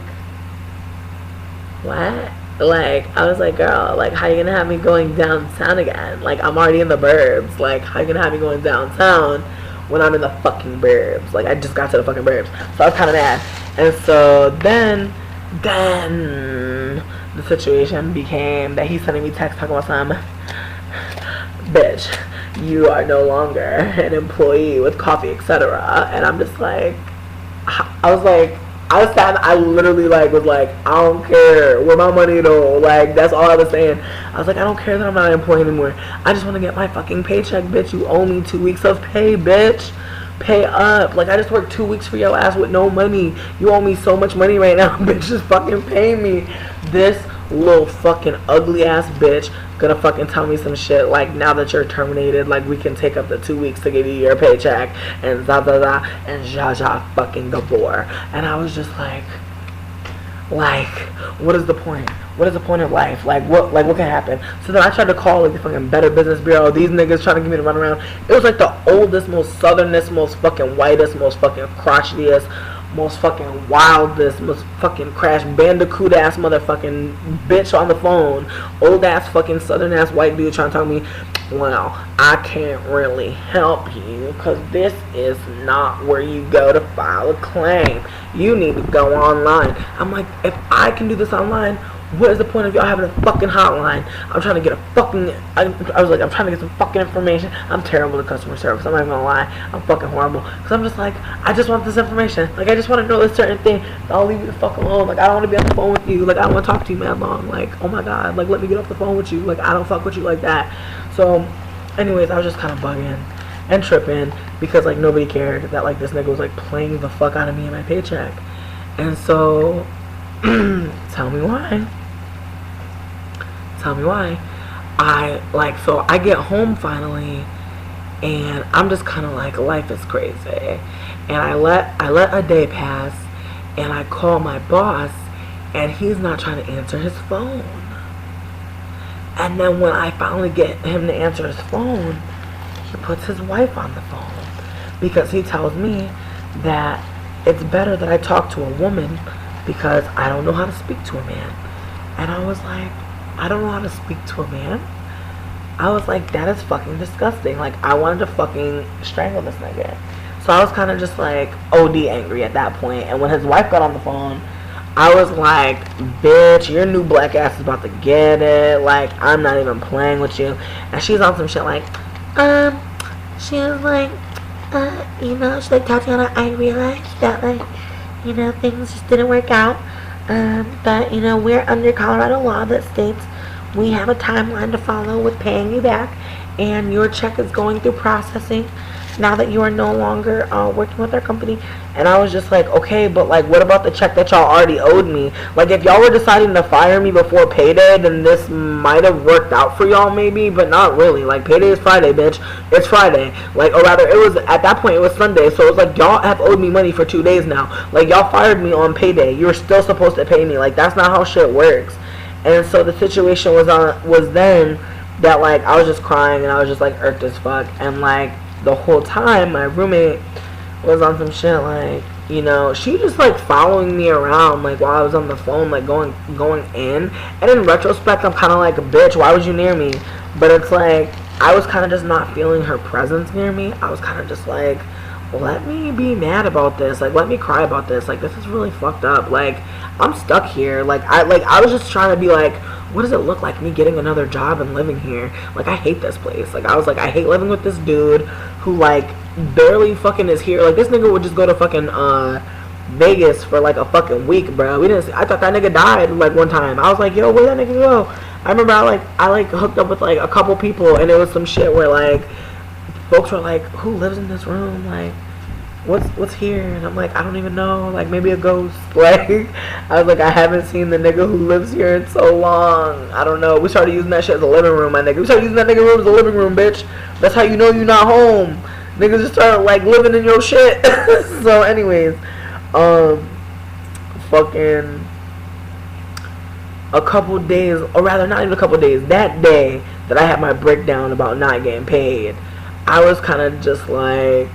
[SPEAKER 1] what? Like, I was like, girl, like, how you gonna have me going downtown again? Like, I'm already in the burbs. Like, how you gonna have me going downtown when I'm in the fucking burbs? Like, I just got to the fucking burbs. So I was kind of mad. And so then the situation became that he's sending me texts talking about some, bitch, you are no longer an employee with coffee, etc. And I'm just like, I literally like was like, I don't care where my money though. Like, that's all I was saying. I was like, I don't care that I'm not an employee anymore. I just want to get my fucking paycheck, bitch. You owe me 2 weeks of pay, bitch. pay up. Like, I just worked 2 weeks for your ass with no money. You owe me so much money right now. Bitch, just fucking pay me. This little fucking ugly ass bitch gonna fucking tell me some shit like, now that you're terminated, like, we can take up the 2 weeks to give you your paycheck, and za za za, and ja ja fucking gabor. And I was just like, what is the point? What is the point of life? Like, what can happen? So then I tried to call, like, the fucking Better Business Bureau. These niggas trying to get me to run around. It was like the oldest, most southernest, most fucking whitest, most fucking crotchetiest, most fucking wildest, most fucking Crash Bandicoot ass motherfucking bitch on the phone. Old ass fucking southern ass white dude trying to tell me, well, I can't really help you because this is not where you go to file a claim. You need to go online. I'm like, if I can do this online, what is the point of y'all having a fucking hotline? I'm trying to get a fucking, I was like, I'm trying to get some fucking information. I'm terrible at customer service. I'm not even gonna lie. I'm fucking horrible. Because I'm just like, I just want this information. Like, I just want to know this certain thing. I'll leave you the fuck alone. Like, I don't want to be on the phone with you. Like, I don't want to talk to you mad long. Like, oh my god. Like, let me get off the phone with you. Like, I don't fuck with you like that. So, anyways, I was just kind of bugging and tripping because, like, nobody cared that, like, this nigga was, like, playing the fuck out of me and my paycheck. And so, tell me why. Tell me why. So I get home finally, and I'm just kind of like, life is crazy. And I let a day pass, and I call my boss, and he's not trying to answer his phone. And then when I finally get him to answer his phone, he puts his wife on the phone because he tells me that it's better that I talk to a woman because I don't know how to speak to a man. And I was like, I don't know how to speak to a man? I was like, that is fucking disgusting. Like, I wanted to fucking strangle this nigga. So I was kind of just like OD angry at that point. And when his wife got on the phone, I was like, bitch, your new black ass is about to get it. Like, I'm not even playing with you. And she's on some shit like, she was like, you know, she's like, Tatiana, I realized that, like, you know, things just didn't work out. But, you know, we're under Colorado law that states we have a timeline to follow with paying you back, and your check is going through processing now that you are no longer working with our company. And I was just like, okay, but like, what about the check that y'all already owed me? Like, if y'all were deciding to fire me before payday, then this might have worked out for y'all maybe, but not really. Like, payday is Friday, bitch. It's Friday. Like, or rather, it was, at that point, it was Sunday, so it was like, y'all have owed me money for 2 days now. Like, y'all fired me on payday. You were still supposed to pay me. Like, that's not how shit works. And so the situation was then that, like, I was just crying, and I was just, like, irked as fuck. And, like, the whole time, my roommate was on some shit, like, you know, she was just, like, following me around, like, while I was on the phone, like, going in. And in retrospect, I'm kind of like, bitch, why was you near me? But it's like, I was kind of just not feeling her presence near me. I was kind of just like, let me be mad about this. Like, let me cry about this. Like, this is really fucked up. Like, I'm stuck here. Like, I was just trying to be like, what does it look like me getting another job and living here? Like, I hate this place. Like, I was like, I hate living with this dude who, like, barely fucking is here. Like, this nigga would just go to fucking Vegas for like a fucking week, bro. I thought that nigga died like one time. I was like, yo, where'd that nigga go? I remember I hooked up with like a couple people, and it was some shit where like folks were like, who lives in this room? Like, what's here? And I'm like, I don't even know. Like, maybe a ghost. Like, I was like, I haven't seen the nigga who lives here in so long. I don't know. We started using that shit as a living room, my nigga. We started using that nigga room as a living room, bitch. That's how you know you're not home. Niggas just started like living in your shit. So anyways, fucking a couple days, or rather not even a couple days, that day that I had my breakdown about not getting paid, I was kind of just like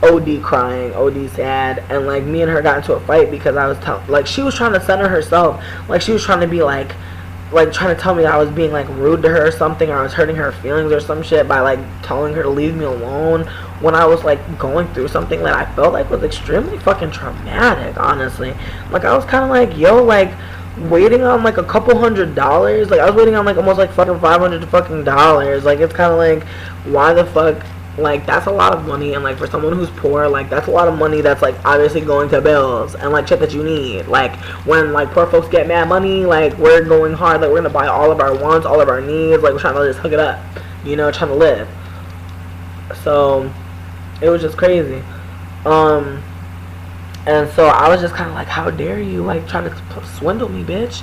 [SPEAKER 1] OD crying, OD sad, and like me and her got into a fight because I was like, she was trying to center herself, like she was trying to be like trying to tell me that I was being like rude to her or something, or I was hurting her feelings or some shit by like telling her to leave me alone when I was like going through something that I felt like was extremely fucking traumatic, honestly. Like, I was kind of like, yo, like waiting on like a couple $100s, like I was waiting on like almost like fucking $500 fucking dollars. Like, it's kind of like, why the fuck? Like, that's a lot of money, and like for someone who's poor, like that's a lot of money that's like obviously going to bills and like shit that you need. Like, when like poor folks get mad money, like we're going hard, like we're gonna buy all of our wants, all of our needs, like we're trying to just hook it up, you know, trying to live. So It was just crazy. And so I was just kind of like, how dare you, like, try to swindle me, bitch.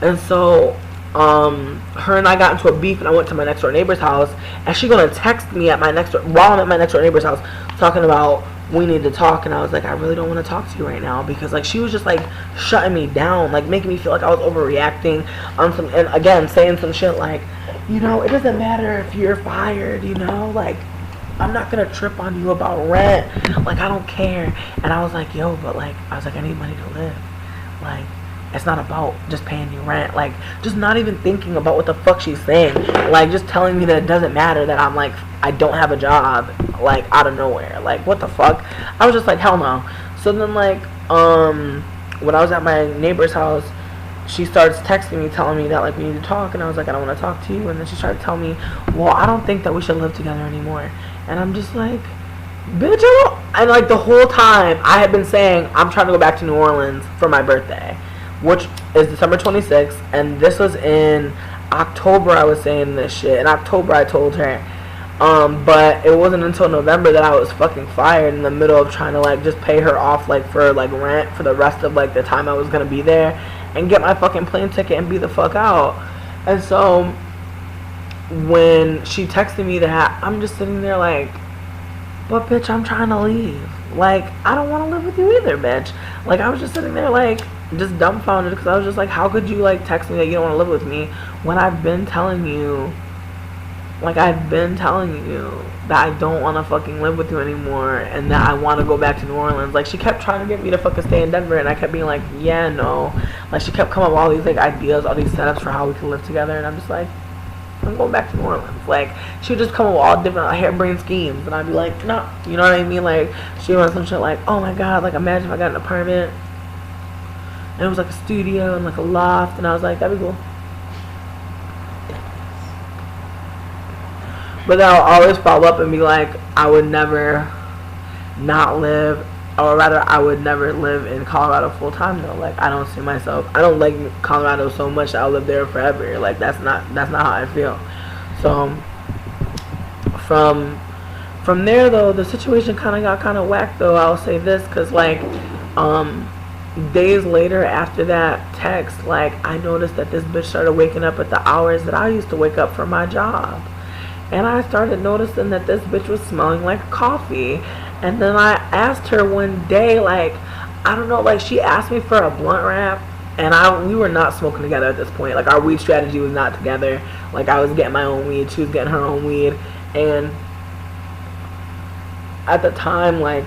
[SPEAKER 1] And so her and I got into a beef, and I went to my next door neighbor's house, and she gonna text me at while I'm at my next door neighbor's house, talking about, we need to talk. And I was like, I really don't want to talk to you right now, because like she was just like shutting me down, like making me feel like I was overreacting on some, and again saying some shit like, you know, it doesn't matter if you're fired, you know, like I'm not gonna trip on you about rent, like I don't care. And I was like, yo, but like, I was like, I need money to live, like it's not about just paying you rent, like just not even thinking about what the fuck she's saying, like just telling me that it doesn't matter that I'm like, I don't have a job, like out of nowhere, like what the fuck. I was just like, hell no. So then like when I was at my neighbor's house, she starts texting me telling me that like we need to talk, and I was like, I don't want to talk to you. And then she started telling me, well, I don't think that we should live together anymore. And I'm just like, bitch, I don't. And like the whole time I had been saying I'm trying to go back to New Orleans for my birthday, which is December 26th, and this was in October. I was saying this shit in October. I told her, but it wasn't until November that I was fucking fired in the middle of trying to like just pay her off like for like rent for the rest of like the time I was gonna be there, and get my fucking plane ticket and be the fuck out. And so when she texted me that, I'm just sitting there like, but bitch, I'm trying to leave. Like, I don't want to live with you either, bitch. Like, I was just sitting there like, just dumbfounded, because I was just like, how could you like text me that you don't want to live with me when I've been telling you, like, I've been telling you that I don't want to fucking live with you anymore, and that I want to go back to New Orleans. Like, she kept trying to get me to fucking stay in Denver, and I kept being like, yeah, no. Like, she kept coming up with all these like ideas, all these setups for how we could live together, and I'm just like, I'm going back to New Orleans. Like, she would just come up with all different like, harebrained schemes, and I'd be like, no, you know what I mean? Like, she wants some shit like, oh my god, like, imagine if I got an apartment, and it was like a studio and like a loft, and I was like, that'd be cool. But then I'll always follow up and be like, I would never not live, or rather, I would never live in Colorado full time though. Like, I don't see myself, I don't like Colorado so much that I'll live there forever. Like, that's not how I feel. So from there though, the situation kind of got kind of whacked though. I'll say this, because like days later after that text, like I noticed that this bitch started waking up at the hours that I used to wake up for my job. And I started noticing that this bitch was smelling like coffee. And then I asked her one day, like, I don't know, like she asked me for a blunt wrap, and we were not smoking together at this point. Like, our weed strategy was not together. Like, I was getting my own weed, she was getting her own weed. And at the time, like,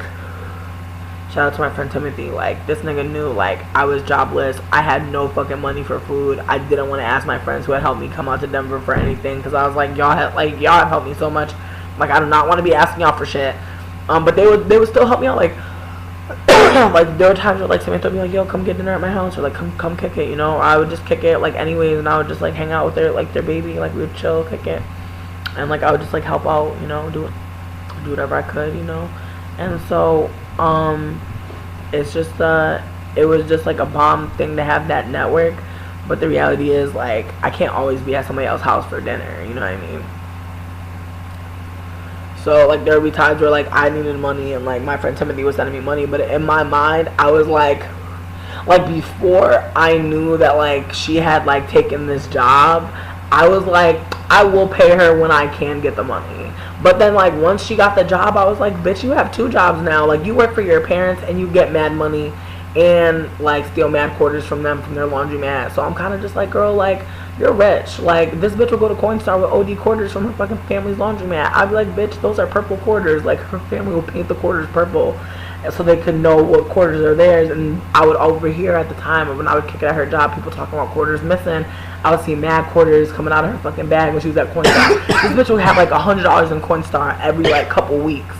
[SPEAKER 1] shout out to my friend Timothy, like, this nigga knew, like, I was jobless, I had no fucking money for food, I didn't want to ask my friends who had helped me come out to Denver for anything, because I was like, y'all have helped me so much, like, I do not want to be asking y'all for shit, but they would still help me out, like, like, there were times where, like, Samantha would be like, yo, come get dinner at my house, or, like, come kick it, you know, or I would just kick it, like, anyways, and I would just, like, hang out with their baby, like, we would chill, kick it, and, like, I would just, like, help out, you know, do whatever I could, you know, and so, it's just it was just like a bomb thing to have that network, but the reality is, like, I can't always be at somebody else's house for dinner, you know what I mean? So, like, there would be times where, like, I needed money, and, like, my friend Timothy was sending me money, but in my mind, I was like, before I knew that, like, she had, like, taken this job, I was like, I will pay her when I can get the money. But then, like, once she got the job, I was like, bitch, you have 2 jobs now. Like, you work for your parents and you get mad money and, like, steal mad quarters from them from their laundromat. So I'm kind of just like, girl, like, you're rich. Like, this bitch will go to Coinstar with OD quarters from her fucking family's laundromat. I'd be like, bitch, those are purple quarters. Like, her family will paint the quarters purple so they could know what quarters are theirs. And I would overhear at the time when I would kick it at her job, people talking about quarters missing. I would see mad quarters coming out of her fucking bag when she was at Coinstar. This bitch would have like $100 in Coinstar every like couple weeks.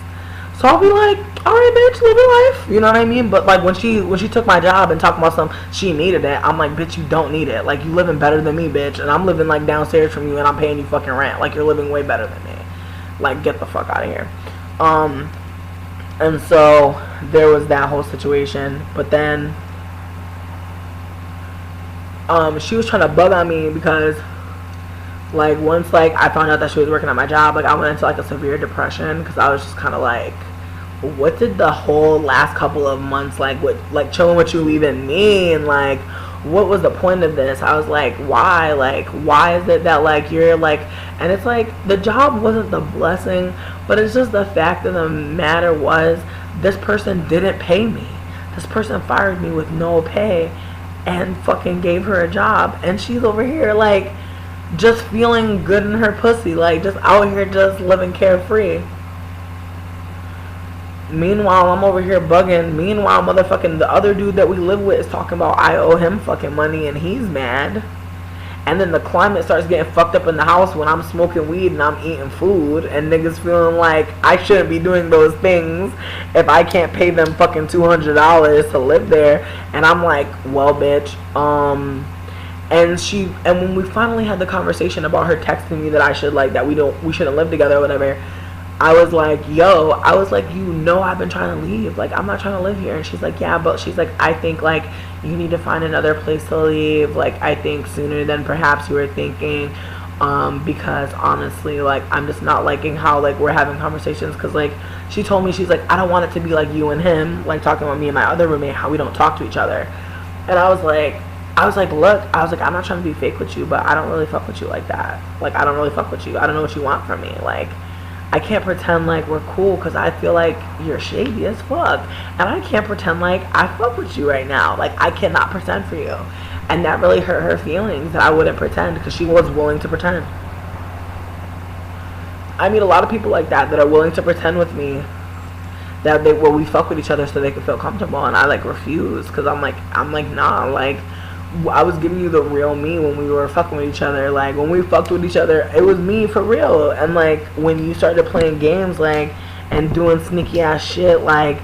[SPEAKER 1] So I'll be like, alright bitch, live your life. You know what I mean? But like when she took my job and talking about something, she needed it. I'm like, bitch, you don't need it. Like, you living better than me, bitch. And I'm living like downstairs from you and I'm paying you fucking rent. Like, you're living way better than me. Like, get the fuck out of here. And so there was that whole situation. But then she was trying to bug on me because, like, once, like, I found out that she was working at my job, like, I went into, like, a severe depression because I was just kind of, like, what did the whole last couple of months, like, what, like, chilling with you even mean? Like, what was the point of this? I was like, why? Like, why is it that, like, you're, like, and it's like, the job wasn't the blessing, but it's just the fact of the matter was, this person didn't pay me. This person fired me with no pay and fucking gave her a job, and she's over here, like, just feeling good in her pussy, like, just out here just living carefree. Meanwhile, I'm over here bugging. Meanwhile, motherfucking the other dude that we live with is talking about I owe him fucking money and he's mad. And then the climate starts getting fucked up in the house when I'm smoking weed and I'm eating food and niggas feeling like I shouldn't be doing those things if I can't pay them fucking $200 to live there. And I'm like, well, bitch, and when we finally had the conversation about her texting me that I should, like, that we shouldn't live together or whatever, I was like, yo, I was like, you know, I've been trying to leave. Like, I'm not trying to live here. And she's like, yeah, but she's like, I think, like, you need to find another place to leave. Like, I think sooner than perhaps you were thinking. Because honestly, like, I'm just not liking how, like, we're having conversations. Because, like, she told me, she's like, I don't want it to be like you and him, like, talking about me and my other roommate, how we don't talk to each other. And I was like, look, I was like, I'm not trying to be fake with you, but I don't really fuck with you like that. Like, I don't really fuck with you. I don't know what you want from me. Like, I can't pretend like we're cool because I feel like you're shady as fuck. And I can't pretend like I fuck with you right now. Like, I cannot pretend for you. And that really hurt her feelings that I wouldn't pretend because she was willing to pretend. I meet a lot of people like that are willing to pretend with me that we fuck with each other so they can feel comfortable. And I, like, refuse because I'm like, nah, like, I was giving you the real me when we were fucking with each other. Like, when we fucked with each other, it was me for real. And, like, when you started playing games, like, and doing sneaky ass shit, like,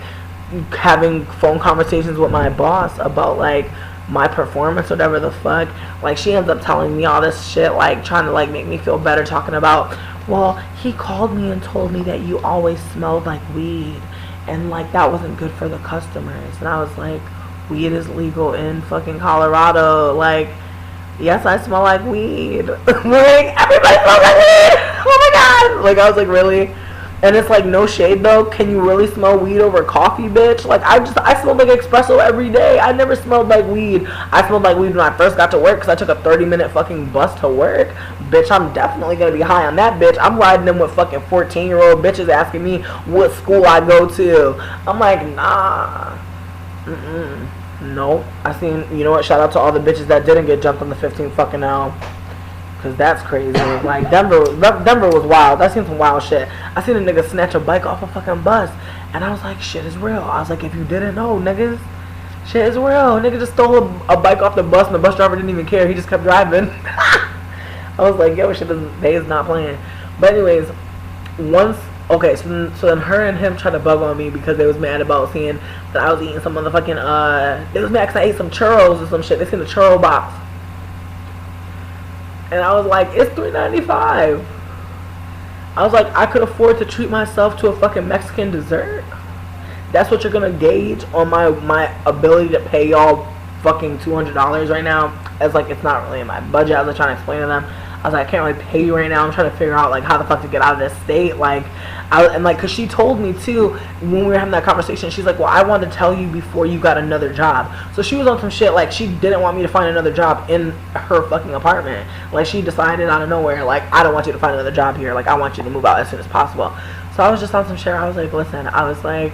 [SPEAKER 1] having phone conversations with my boss about, like, my performance or whatever the fuck, like, she ends up telling me all this shit, like, trying to, like, make me feel better, talking about, well, he called me and told me that you always smelled like weed, and, like, that wasn't good for the customers. And I was like, weed is legal in fucking Colorado. Like, yes, I smell like weed. Like, everybody smells like weed. Oh my god. Like, I was like, really? And it's like, no shade though. Can you really smell weed over coffee, bitch? Like, I smelled like espresso every day. I never smelled like weed. I smelled like weed when I first got to work because I took a 30-minute fucking bus to work. Bitch, I'm definitely gonna be high on that, bitch. I'm riding them with fucking 14-year-old bitches asking me what school I go to. I'm like, nah. No. I seen, you know what, shout out to all the bitches that didn't get jumped on the 15th fucking L. Cause that's crazy. Like, Denver was wild. I seen some wild shit. I seen a nigga snatch a bike off a fucking bus. And I was like, shit is real. I was like, if you didn't know, niggas, shit is real. Nigga just stole a bike off the bus and the bus driver didn't even care. He just kept driving. I was like, yo, shit is not playing. But anyways, okay, so then her and him tried to bug on me because they was mad about seeing that I was eating some motherfucking, they was mad because I ate some churros or some shit. They seen the churro box. And I was like, it's $3.95. I was like, I could afford to treat myself to a fucking Mexican dessert. That's what you're gonna gauge on my ability to pay y'all fucking $200 right now. As like, it's not really in my budget. I was like, trying to explain to them. I was like, I can't really pay you right now. I'm trying to figure out, like, how the fuck to get out of this state. Like, cause she told me too, when we were having that conversation, she's like, well, I wanted to tell you before you got another job. So she was on some shit, like, she didn't want me to find another job in her fucking apartment. Like, she decided out of nowhere, like, I don't want you to find another job here. Like, I want you to move out as soon as possible. So I was just on some shit. I was like, listen, I was like,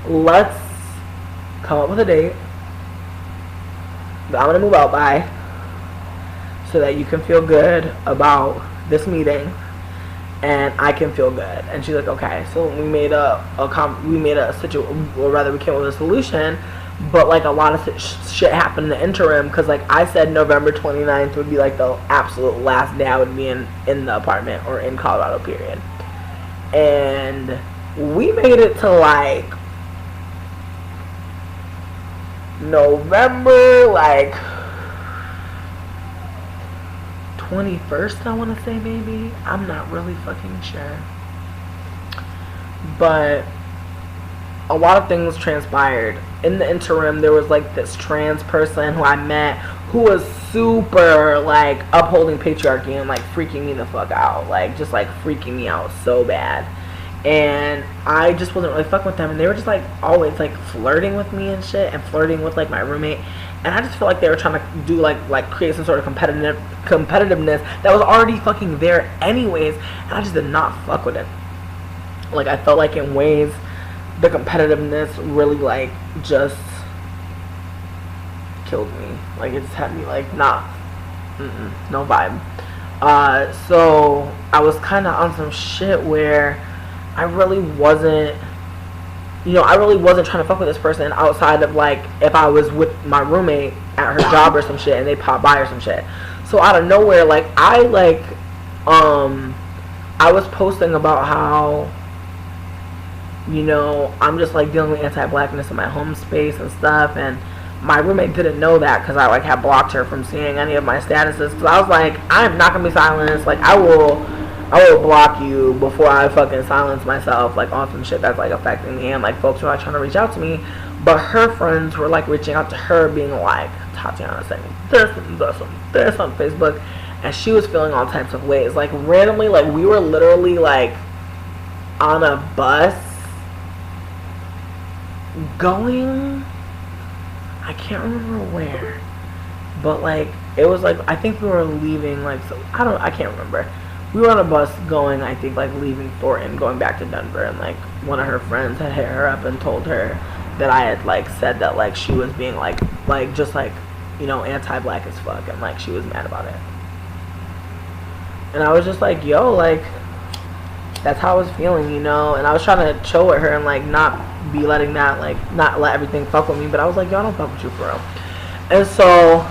[SPEAKER 1] let's come up with a date that I'm gonna move out by, so that you can feel good about this meeting, and I can feel good. And she's like, okay. So we made we came up with a solution, but like a lot of shit happened in the interim, because like I said November 29th would be like the absolute last day I would be in the apartment or in Colorado, period. And we made it to like November, like 21st, I want to say, maybe. I'm not really fucking sure. But a lot of things transpired. In the interim, there was like this trans person who I met who was super like upholding patriarchy and like freaking me the fuck out. Like, just like freaking me out so bad. and I just wasn't really fucking with them, and they were just like always like flirting with me and shit, and flirting with like my roommate, and I just feel like they were trying to do like create some sort of competitiveness that was already fucking there anyways, and I just did not fuck with it. Like, I felt like in ways the competitiveness really like just killed me. Like, it just had me like no vibe. So I was kind of on some shit where I really wasn't, I really wasn't trying to fuck with this person outside of like if I was with my roommate at her job or some shit and they pop by or some shit. So out of nowhere, like I was posting about how, I'm just like dealing with anti-blackness in my home space and stuff, and my roommate didn't know that because I like had blocked her from seeing any of my statuses, because I was like, I'm not gonna be silenced. Like, I will block you before I fucking silence myself, like on some shit that's like affecting me, and like folks were like trying to reach out to me, but her friends were like reaching out to her being like, Tatiana saying this on Facebook, and she was feeling all types of ways. Like randomly, like we were literally like on a bus going, I can't remember where, but like it was like, I think we were leaving, like, so I can't remember. We were on a bus going, I think, like leaving Thornton, going back to Denver, and like one of her friends had hit her up and told her that I had like said that like she was being like just like, anti-black as fuck, and like she was mad about it. And I was just like, yo, like that's how I was feeling, and I was trying to chill with her and like not be letting that, like, not let everything fuck with me, but I was like, yo, I don't fuck with you for real. And so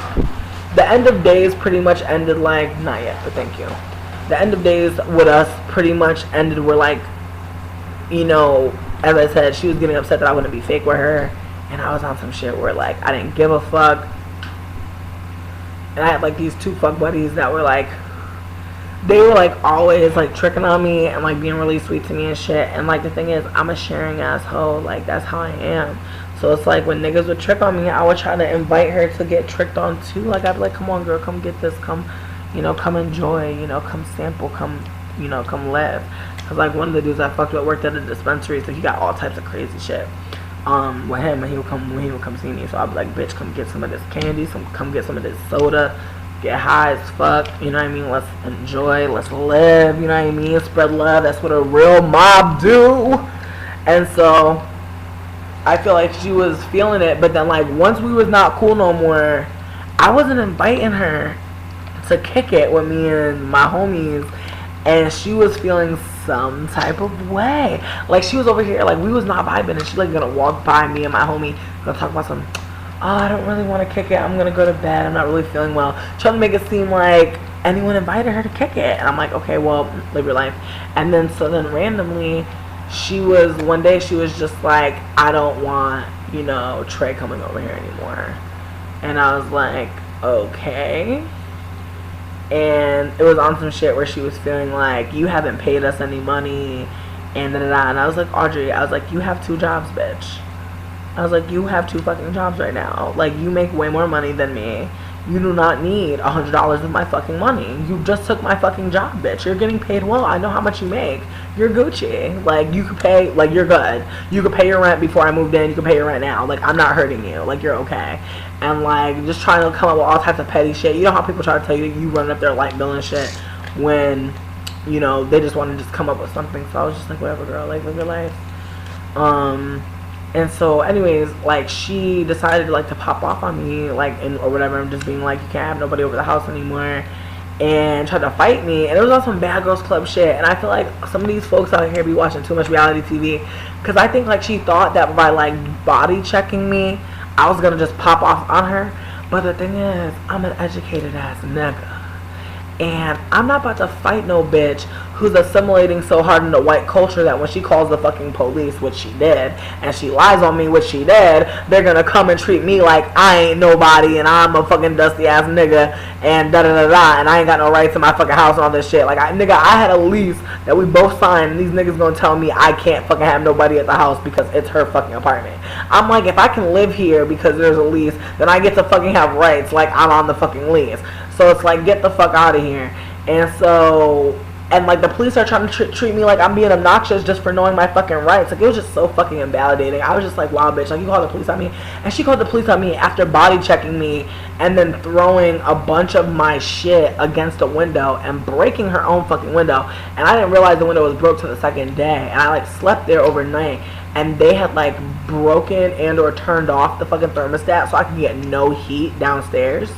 [SPEAKER 1] the end of days pretty much ended like, not yet, but thank you. The end of days with us pretty much ended where like, as I said, she was getting upset that I wouldn't be fake with her, and I was on some shit where like I didn't give a fuck. And I had like these two fuck buddies that were like, they were like always like tricking on me and like being really sweet to me and shit. And like the thing is, I'm a sharing asshole. Like that's how I am. So it's like when niggas would trick on me, I would try to invite her to get tricked on too. Like I'd be like, come on girl, come get this, come enjoy, come sample, come live. Cause like one of the dudes I fucked with worked at a dispensary, so he got all types of crazy shit with him, and he would come see me. So I'd be like, bitch, come get some of this candy, come get some of this soda. Get high as fuck, you know what I mean? Let's enjoy, let's live, you know what I mean? Spread love, that's what a real mob do. And so I feel like she was feeling it, but then like once we was not cool no more, I wasn't inviting her to kick it with me and my homies, and she was feeling some type of way. Like she was over here, like we was not vibing, and she like gonna walk by me and my homie, gonna talk about some, oh, I don't really want to kick it, I'm gonna go to bed, I'm not really feeling well, trying to make it seem like anyone invited her to kick it. And I'm like, okay, well, live your life. And then so then randomly one day she was just like, I don't want Trey coming over here anymore. And I was like, okay. And it was on some shit where she was feeling like, you haven't paid us any money, and da-da-da. And I was like, Audrey, I was like, you have 2 jobs, bitch. I was like, you have 2 fucking jobs right now. Like, you make way more money than me. You do not need $100 of my fucking money. You just took my fucking job, bitch. You're getting paid well. I know how much you make. You're Gucci. Like, you could pay, like, you're good. You could pay your rent before I moved in. You can pay your rent now. Like, I'm not hurting you. Like, you're okay. And, like, just trying to come up with all types of petty shit. You know how people try to tell you that you run up their light bill and shit when, they just want to just come up with something. So I was just like, whatever, girl. Like, live your life. And so anyways, like she decided like to pop off on me, like, or whatever, and just being like, you can't have nobody over the house anymore, and tried to fight me. And it was on some Bad Girls Club shit. And I feel like some of these folks out here be watching too much reality TV, because I think like she thought that by like body checking me, I was gonna just pop off on her. But the thing is, I'm an educated ass nigga, and I'm not about to fight no bitch who's assimilating so hard into white culture that when she calls the fucking police, which she did, and she lies on me, which she did, they're gonna come and treat me like I ain't nobody and I'm a fucking dusty ass nigga and da-da-da-da, and I ain't got no rights in my fucking house and all this shit. Like, I had a lease that we both signed, and these niggas gonna tell me I can't fucking have nobody at the house because it's her fucking apartment. I'm like, if I can live here because there's a lease, then I get to fucking have rights like I'm on the fucking lease. So it's like, get the fuck out of here. And so and like the police are trying to treat me like I'm being obnoxious just for knowing my fucking rights. Like, it was just so fucking invalidating. I was just like, wow, bitch, like, you called the police on me. And she called the police on me after body checking me and then throwing a bunch of my shit against a window and breaking her own fucking window. And I didn't realize the window was broke till the second day, and I like slept there overnight, and they had like broken and or turned off the fucking thermostat so I could get no heat downstairs.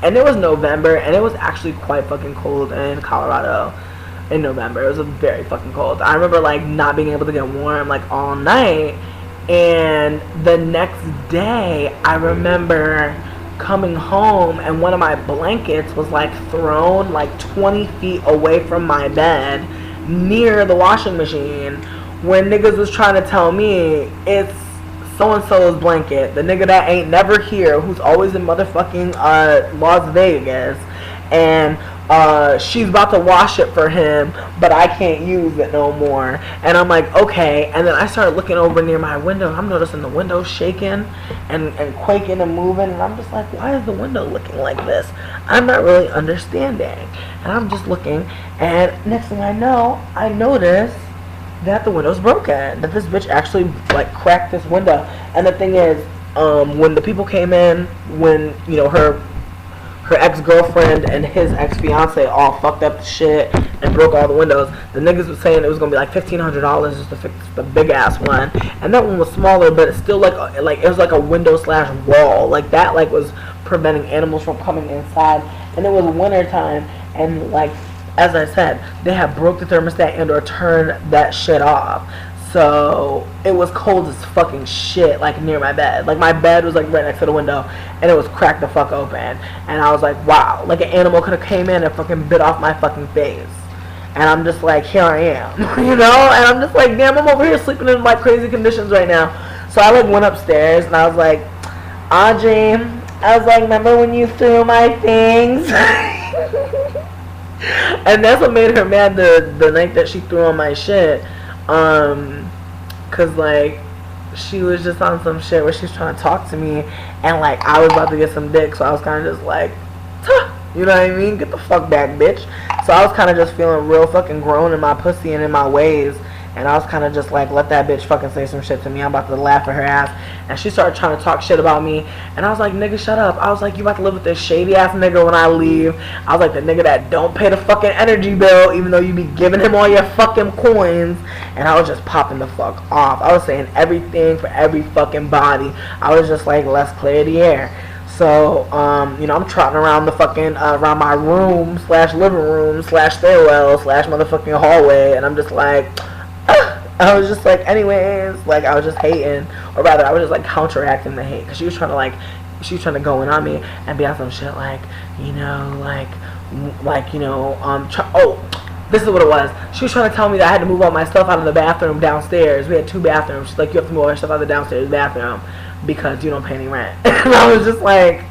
[SPEAKER 1] And it was November, and it was actually quite fucking cold in Colorado in November. It was very fucking cold. I remember like not being able to get warm like all night. And the next day I remember coming home, and one of my blankets was like thrown like 20 feet away from my bed near the washing machine, when niggas was trying to tell me it's so-and-so's blanket, the nigga that ain't never here, who's always in motherfucking Las Vegas, and she's about to wash it for him, but I can't use it no more. And I'm like, okay. And then I started looking over near my window, and I'm noticing the window shaking and quaking and moving, and I'm just like, why is the window looking like this? I'm not really understanding. And I'm just looking, and next thing I know, I notice that the window's broken, that this bitch actually like cracked this window. And the thing is, when the people came in, when, you know, her ex-girlfriend and his ex-fiance all fucked up the shit and broke all the windows, the niggas was saying it was gonna be like $1,500 just to fix the big ass one, and that one was smaller, but it's still like it was like a window slash wall, like that like was preventing animals from coming inside. And it was winter time, and like, as I said, they had broke the thermostat and or turned that shit off. So it was cold as fucking shit, like near my bed. Like my bed was like right next to the window, and it was cracked the fuck open. And I was like, wow, like an animal could have came in and fucking bit off my fucking face. And I'm just like, here I am, you know? And I'm just like, damn, I'm over here sleeping in like crazy conditions right now. So I like went upstairs, and I was like, Audrey, I was like, remember when you threw my things? And that's what made her mad the night that she threw on my shit. Cause like she was just on some shit where she's trying to talk to me, and like I was about to get some dick, so I was kind of just like, you know what I mean? Get the fuck back, bitch. So I was kind of just feeling real fucking grown in my pussy and in my ways. And I was kind of just like, let that bitch fucking say some shit to me. I'm about to laugh at her ass. And she started trying to talk shit about me. And I was like, nigga, shut up. I was like, you about to live with this shady ass nigga when I leave. I was like, the nigga that don't pay the fucking energy bill, even though you be giving him all your fucking coins. And I was just popping the fuck off. I was saying everything for every fucking body. I was just like, let's clear the air. So, you know, I'm trotting around the fucking, around my room / living room / stairwell / motherfucking hallway. And I'm just like, I was just like, anyways, like, I was just hating, or rather, I was just like counteracting the hate, because she was trying to go in on me and be on some shit like, you know, you know, oh, this is what it was. She was trying to tell me that I had to move all my stuff out of the bathroom downstairs. We had 2 bathrooms. She's like, you have to move all your stuff out of the downstairs bathroom because you don't pay any rent. And I was just like,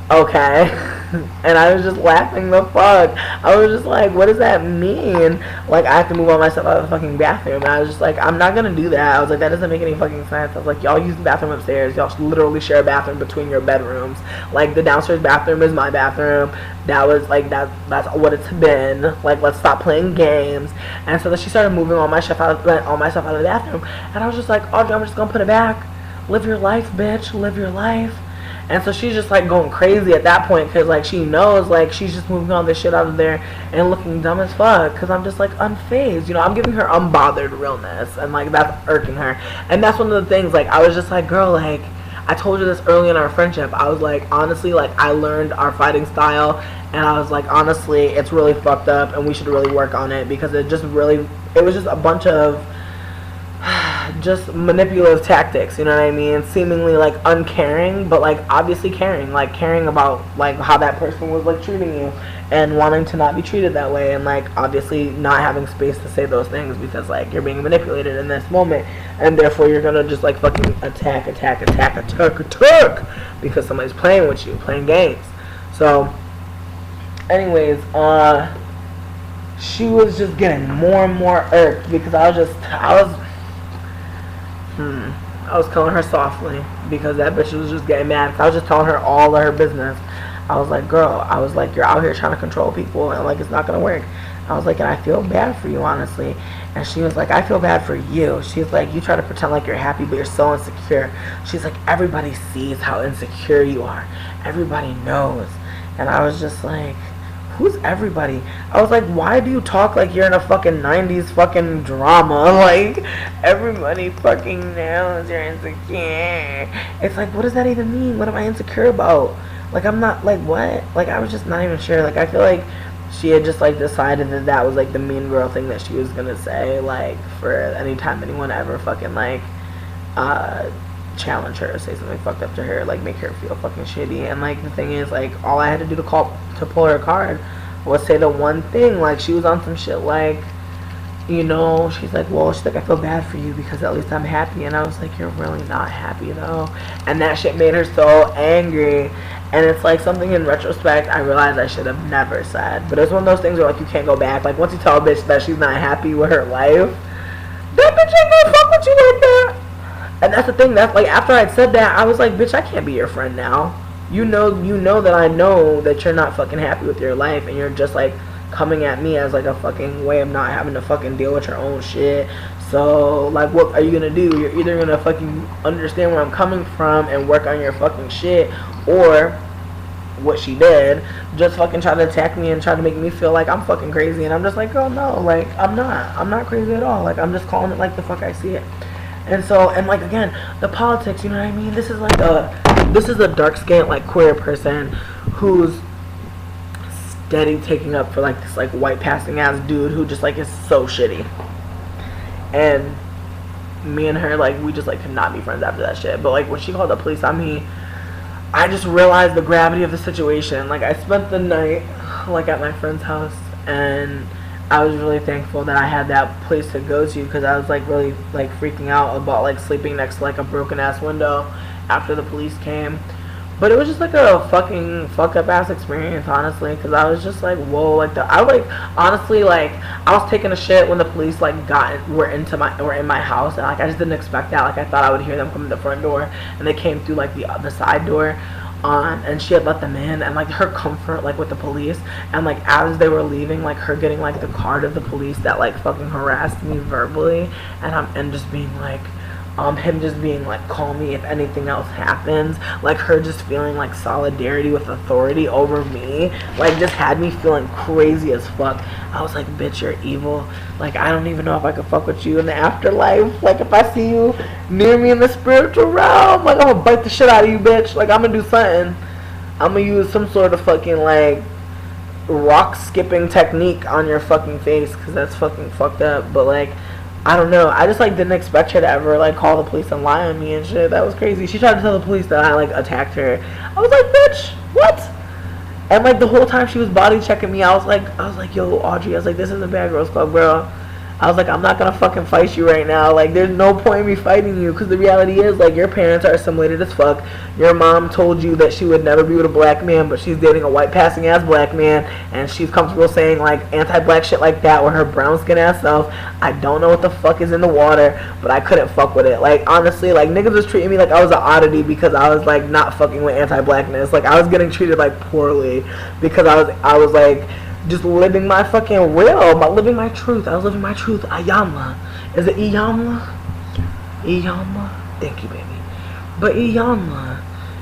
[SPEAKER 1] okay. And I was just laughing the fuck. I was just like, what does that mean? Like, I have to move all my stuff out of the fucking bathroom. And I was just like, I'm not gonna do that. I was like, that doesn't make any fucking sense. I was like, y'all use the bathroom upstairs. Y'all literally share a bathroom between your bedrooms. Like, the downstairs bathroom is my bathroom. That was like, that's what it's been. Like, let's stop playing games. And so then she started moving all my stuff out of the bathroom. And I was just like, Audrey, I'm just gonna put it back. Live your life, bitch. Live your life. And so she's just like going crazy at that point, because like she knows like she's just moving all this shit out of there and looking dumb as fuck, because I'm just like unfazed, you know. I'm giving her unbothered realness, and like that's irking her. And that's one of the things, like I was just like, girl, like I told you this early in our friendship. I was like, honestly, like I learned our fighting style, and I was like, honestly, it's really fucked up and we should really work on it, because it was just a bunch of just manipulative tactics, you know what I mean? Seemingly like uncaring, but like obviously caring, like caring about like how that person was like treating you, and wanting to not be treated that way, and like obviously not having space to say those things because like you're being manipulated in this moment, and therefore you're gonna just like fucking attack because somebody's playing with you, playing games. So anyways, she was just getting more and more irked, because I was calling her softly, because that bitch was just getting mad. I was just telling her all of her business. I was like, girl, I was like, you're out here trying to control people, and like it's not gonna work. I was like, and I feel bad for you, honestly. And she was like, I feel bad for you. She's like, you try to pretend like you're happy, but you're so insecure. She's like, everybody sees how insecure you are. Everybody knows. And I was just like, who's everybody? I was like, why do you talk like you're in a fucking 90s fucking drama? Like, everybody fucking knows you're insecure. It's like, what does that even mean? What am I insecure about? Like, I'm not, like, what? Like, I was just not even sure. Like, I feel like she had just, like, decided that that was, like, the mean girl thing that she was gonna say, like, for any time anyone ever fucking, like, challenge her, say something fucked up to her, like, make her feel fucking shitty. And, like, the thing is, like, all I had to do to pull her card was say the one thing. Like, she was on some shit, like, you know, she's like, well, she's like, I feel bad for you because at least I'm happy. And I was like, you're really not happy, though. And that shit made her so angry. And it's like something in retrospect I realized I should have never said. But it's one of those things where, like, you can't go back. Like, once you tell a bitch that she's not happy with her life, that bitch ain't gonna fuck with you like that. And that's the thing. That's like, after I'd said that, I was like, bitch, I can't be your friend now. You know that I know that you're not fucking happy with your life, and you're just, like, coming at me as, like, a fucking way of not having to fucking deal with your own shit. So, like, what are you gonna do? You're either gonna fucking understand where I'm coming from and work on your fucking shit, or what she did, just fucking try to attack me and try to make me feel like I'm fucking crazy. And I'm just like, oh no, like, I'm not crazy at all. Like, I'm just calling it like the fuck I see it. And so, and like, again, the politics, you know what I mean? This is a dark-skinned, like, queer person who's steady taking up for, like, this, like, white passing ass dude who just, like, is so shitty. And me and her, like, we just, like, could not be friends after that shit. But, like, when she called the police on me, I just realized the gravity of the situation. Like, I spent the night, like, at my friend's house, and I was really thankful that I had that place to go to, because I was, like, really, like, freaking out about, like, sleeping next to, like, a broken ass window after the police came. But it was just, like, a fucking fuck up ass experience, honestly, because I was just like, whoa, like, honestly, like, I was taking a shit when the police, like, were in my house, and, like, I just didn't expect that. Like, I thought I would hear them come to the front door, and they came through, like, the side door, and she had let them in, and, like, her comfort, like, with the police, and, like, as they were leaving, like, her getting, like, the card of the police that, like, fucking harassed me verbally, and just being like, him just being like, call me if anything else happens, like, her just feeling like solidarity with authority over me, like, just had me feeling crazy as fuck. I was like, bitch, you're evil. Like, I don't even know if I could fuck with you in the afterlife. Like, if I see you near me in the spiritual realm, like, I'm gonna bite the shit out of you, bitch. Like, I'm gonna do something. I'm gonna use some sort of fucking, like, rock skipping technique on your fucking face, because that's fucking fucked up. But, like, I don't know. I just, like, didn't expect her to ever, like, call the police and lie on me and shit. That was crazy. She tried to tell the police that I, like, attacked her. I was like, bitch, what? And, like, the whole time she was body checking me, I was like, yo, Audrey, I was like, this isn't Bad Girls Club, girl. I was like, I'm not gonna fucking fight you right now. Like, there's no point in me fighting you, because the reality is, like, your parents are assimilated as fuck. Your mom told you that she would never be with a black man, but she's dating a white passing ass black man, and she's comfortable saying, like, anti-black shit like that with her brown skin ass self. I don't know what the fuck is in the water, but I couldn't fuck with it. Like, honestly, like, niggas was treating me like I was an oddity because I was, like, not fucking with anti-blackness. Like, I was getting treated, like, poorly because I was like, just living my fucking will, living my truth. I was living my truth. Iyamla. Is it Iyamla? Iyamla? Thank you, baby. But Iyamla,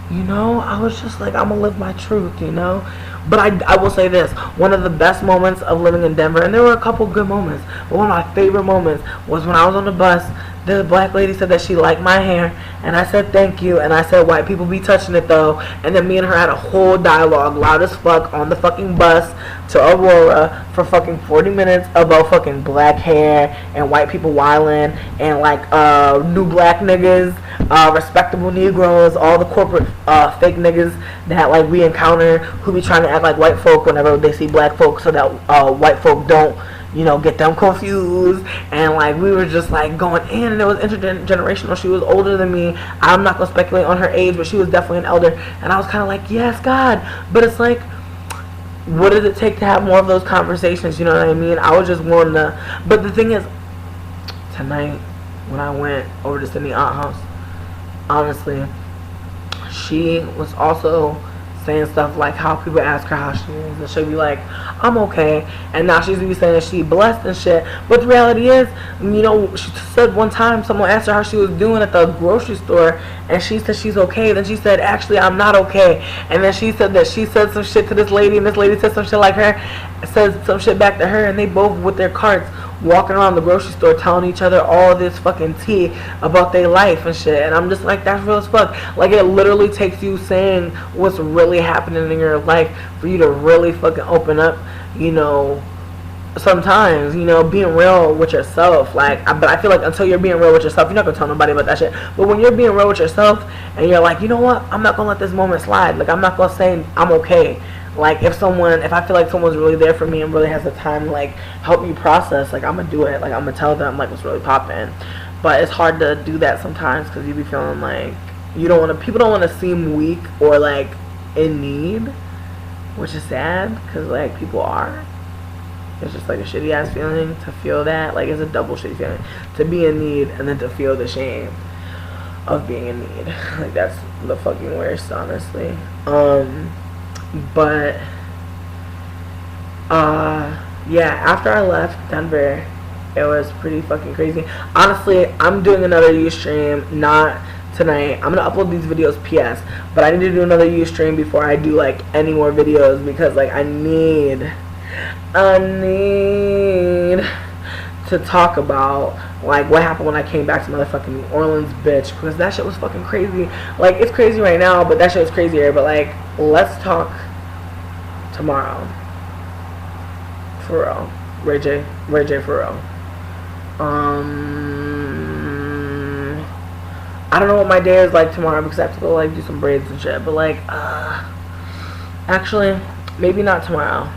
[SPEAKER 1] you know, I was just like, I'm gonna live my truth, you know? But I will say this, one of the best moments of living in Denver, and there were a couple good moments, but one of my favorite moments was when I was on the bus. The black lady said that she liked my hair, and I said thank you, and I said white people be touching it though, and then me and her had a whole dialogue, loud as fuck, on the fucking bus to Aurora for fucking 40 minutes about fucking black hair and white people wilding and, like, new black niggas, respectable Negroes, all the corporate fake niggas that, like, we encounter who be trying to act like white folk whenever they see black folk, so that white folk don't, you know, get them confused. And, like, we were just, like, going in, and it was intergenerational. She was older than me. I'm not gonna speculate on her age, but she was definitely an elder, and I was kind of like, yes, God. But it's like, what does it take to have more of those conversations, you know what I mean? I was just wanting to, but the thing is, tonight, when I went over to Sydney's aunt's house, honestly, she was also saying stuff like how people ask her how she is, and she'll be like, I'm okay, and now she's be saying she blessed and shit. But the reality is, you know, she said one time someone asked her how she was doing at the grocery store, and she said she's okay. Then she said, actually, I'm not okay. And then she said that she said some shit to this lady, and this lady said some shit like her, said some shit back to her, and they both with their carts walking around the grocery store telling each other all this fucking tea about their life and shit. And I'm just like, that's real as fuck. Like, it literally takes you saying what's really happening in your life for you to really fucking open up, you know, sometimes, you know, being real with yourself. Like, but I feel like until you're being real with yourself, you're not gonna tell nobody about that shit. But when you're being real with yourself and you're like, you know what, I'm not gonna let this moment slide. Like, I'm not gonna say I'm okay. Like, if I feel like someone's really there for me and really has the time to, like, help me process, like, I'm gonna do it. Like, I'm gonna tell them, like, what's really popping. But it's hard to do that sometimes because you be feeling like people don't want to seem weak or, like, in need, which is sad because, like, people are. It's just, like, a shitty-ass feeling to feel that. Like, it's a double shitty feeling. To be in need and then to feel the shame of being in need. Like, that's the fucking worst, honestly. But yeah, after I left Denver, it was pretty fucking crazy. Honestly, I'm doing another Ustream, not tonight. I'm gonna upload these videos PS, but I need to do another Ustream before I do, like, any more videos, because, like, I need to talk about, like, what happened when I came back to motherfucking New Orleans, bitch, because that shit was fucking crazy. Like, it's crazy right now, but that shit was crazier. But, like, let's talk tomorrow. For real. Ray J for real. I don't know what my day is like tomorrow because I have to go, like, do some braids and shit. But, like, actually, maybe not tomorrow.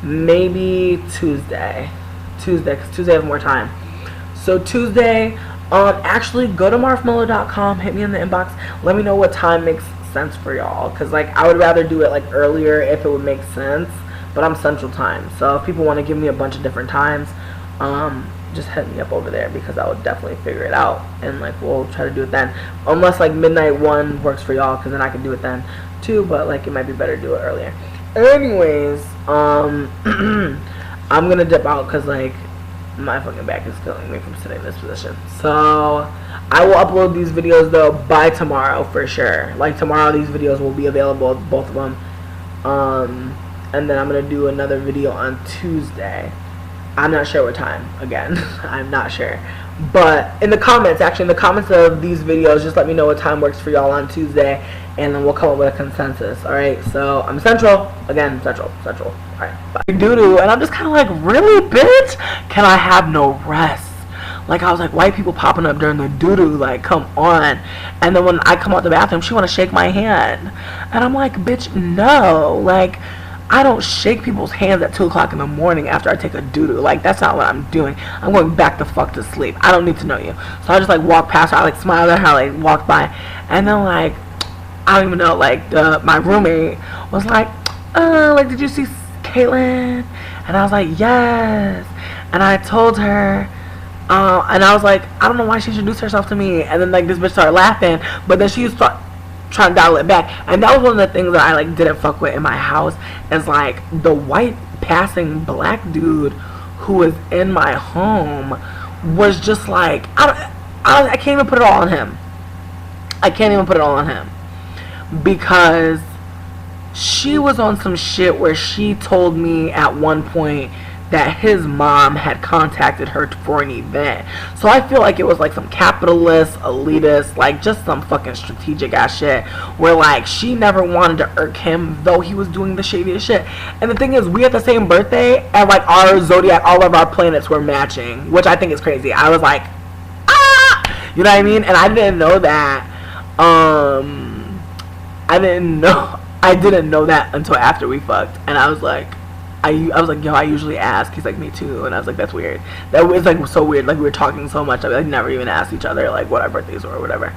[SPEAKER 1] Maybe Tuesday, because Tuesday I have more time. So Tuesday, actually go to marfmello.com, hit me in the inbox, let me know what time makes sense for y'all, because, like, I would rather do it, like, earlier if it would make sense, but I'm Central Time, so if people want to give me a bunch of different times, just hit me up over there, because I would definitely figure it out, and, like, we'll try to do it then, unless, like, midnight 1 works for y'all, because then I can do it then too, but, like, it might be better to do it earlier. Anyways, I'm gonna dip out because, like, my fucking back is killing me from sitting in this position. So I will upload these videos though by tomorrow for sure. Like, tomorrow these videos will be available, both of them. And then I'm gonna do another video on Tuesday. I'm not sure what time. Again, I'm not sure. But in the comments, actually, in the comments of these videos, just let me know what time works for y'all on Tuesday, and then we'll come up with a consensus. Alright, so I'm Central. Again, Central. Alright, bye. Doo-doo, and I'm just kind of like, really, bitch? Can I have no rest? Like, I was like, white people popping up during the doo-doo, like, come on. And then when I come out the bathroom, she want to shake my hand. And I'm like, bitch, no. Like, I don't shake people's hands at 2 o'clock in the morning after I take a doo-doo. Like, that's not what I'm doing. I'm going back the fuck to sleep. I don't need to know you. So I just, like, walked past her. I, like, smiled at her. I, like, walked by. And then, like, I don't even know, like, my roommate was like, did you see Caitlin? And I was like, yes. And I told her, and I was like, I don't know why she introduced herself to me. And then, like, this bitch started laughing. But then she used to trying to dial it back, and that was one of the things that I, like, didn't fuck with in my house, is, like, the white passing black dude who was in my home was just like, I can't even put it all on him. Because she was on some shit where she told me at one point that his mom had contacted her for an event. So I feel like it was, like, some capitalist, elitist, like, just some fucking strategic ass shit where, like, she never wanted to irk him, though he was doing the shadiest shit. And the thing is, we had the same birthday, and, like, our zodiac, all of our planets were matching, which I think is crazy. I was like, ah! You know what I mean? And I didn't know that. I didn't know that until after we fucked, and I was like, I was like, yo, I usually ask. He's like, me too. And I was like, that's weird. That was, like, so weird. Like, we were talking so much. I, like, never even asked each other, like, what our birthdays were or whatever.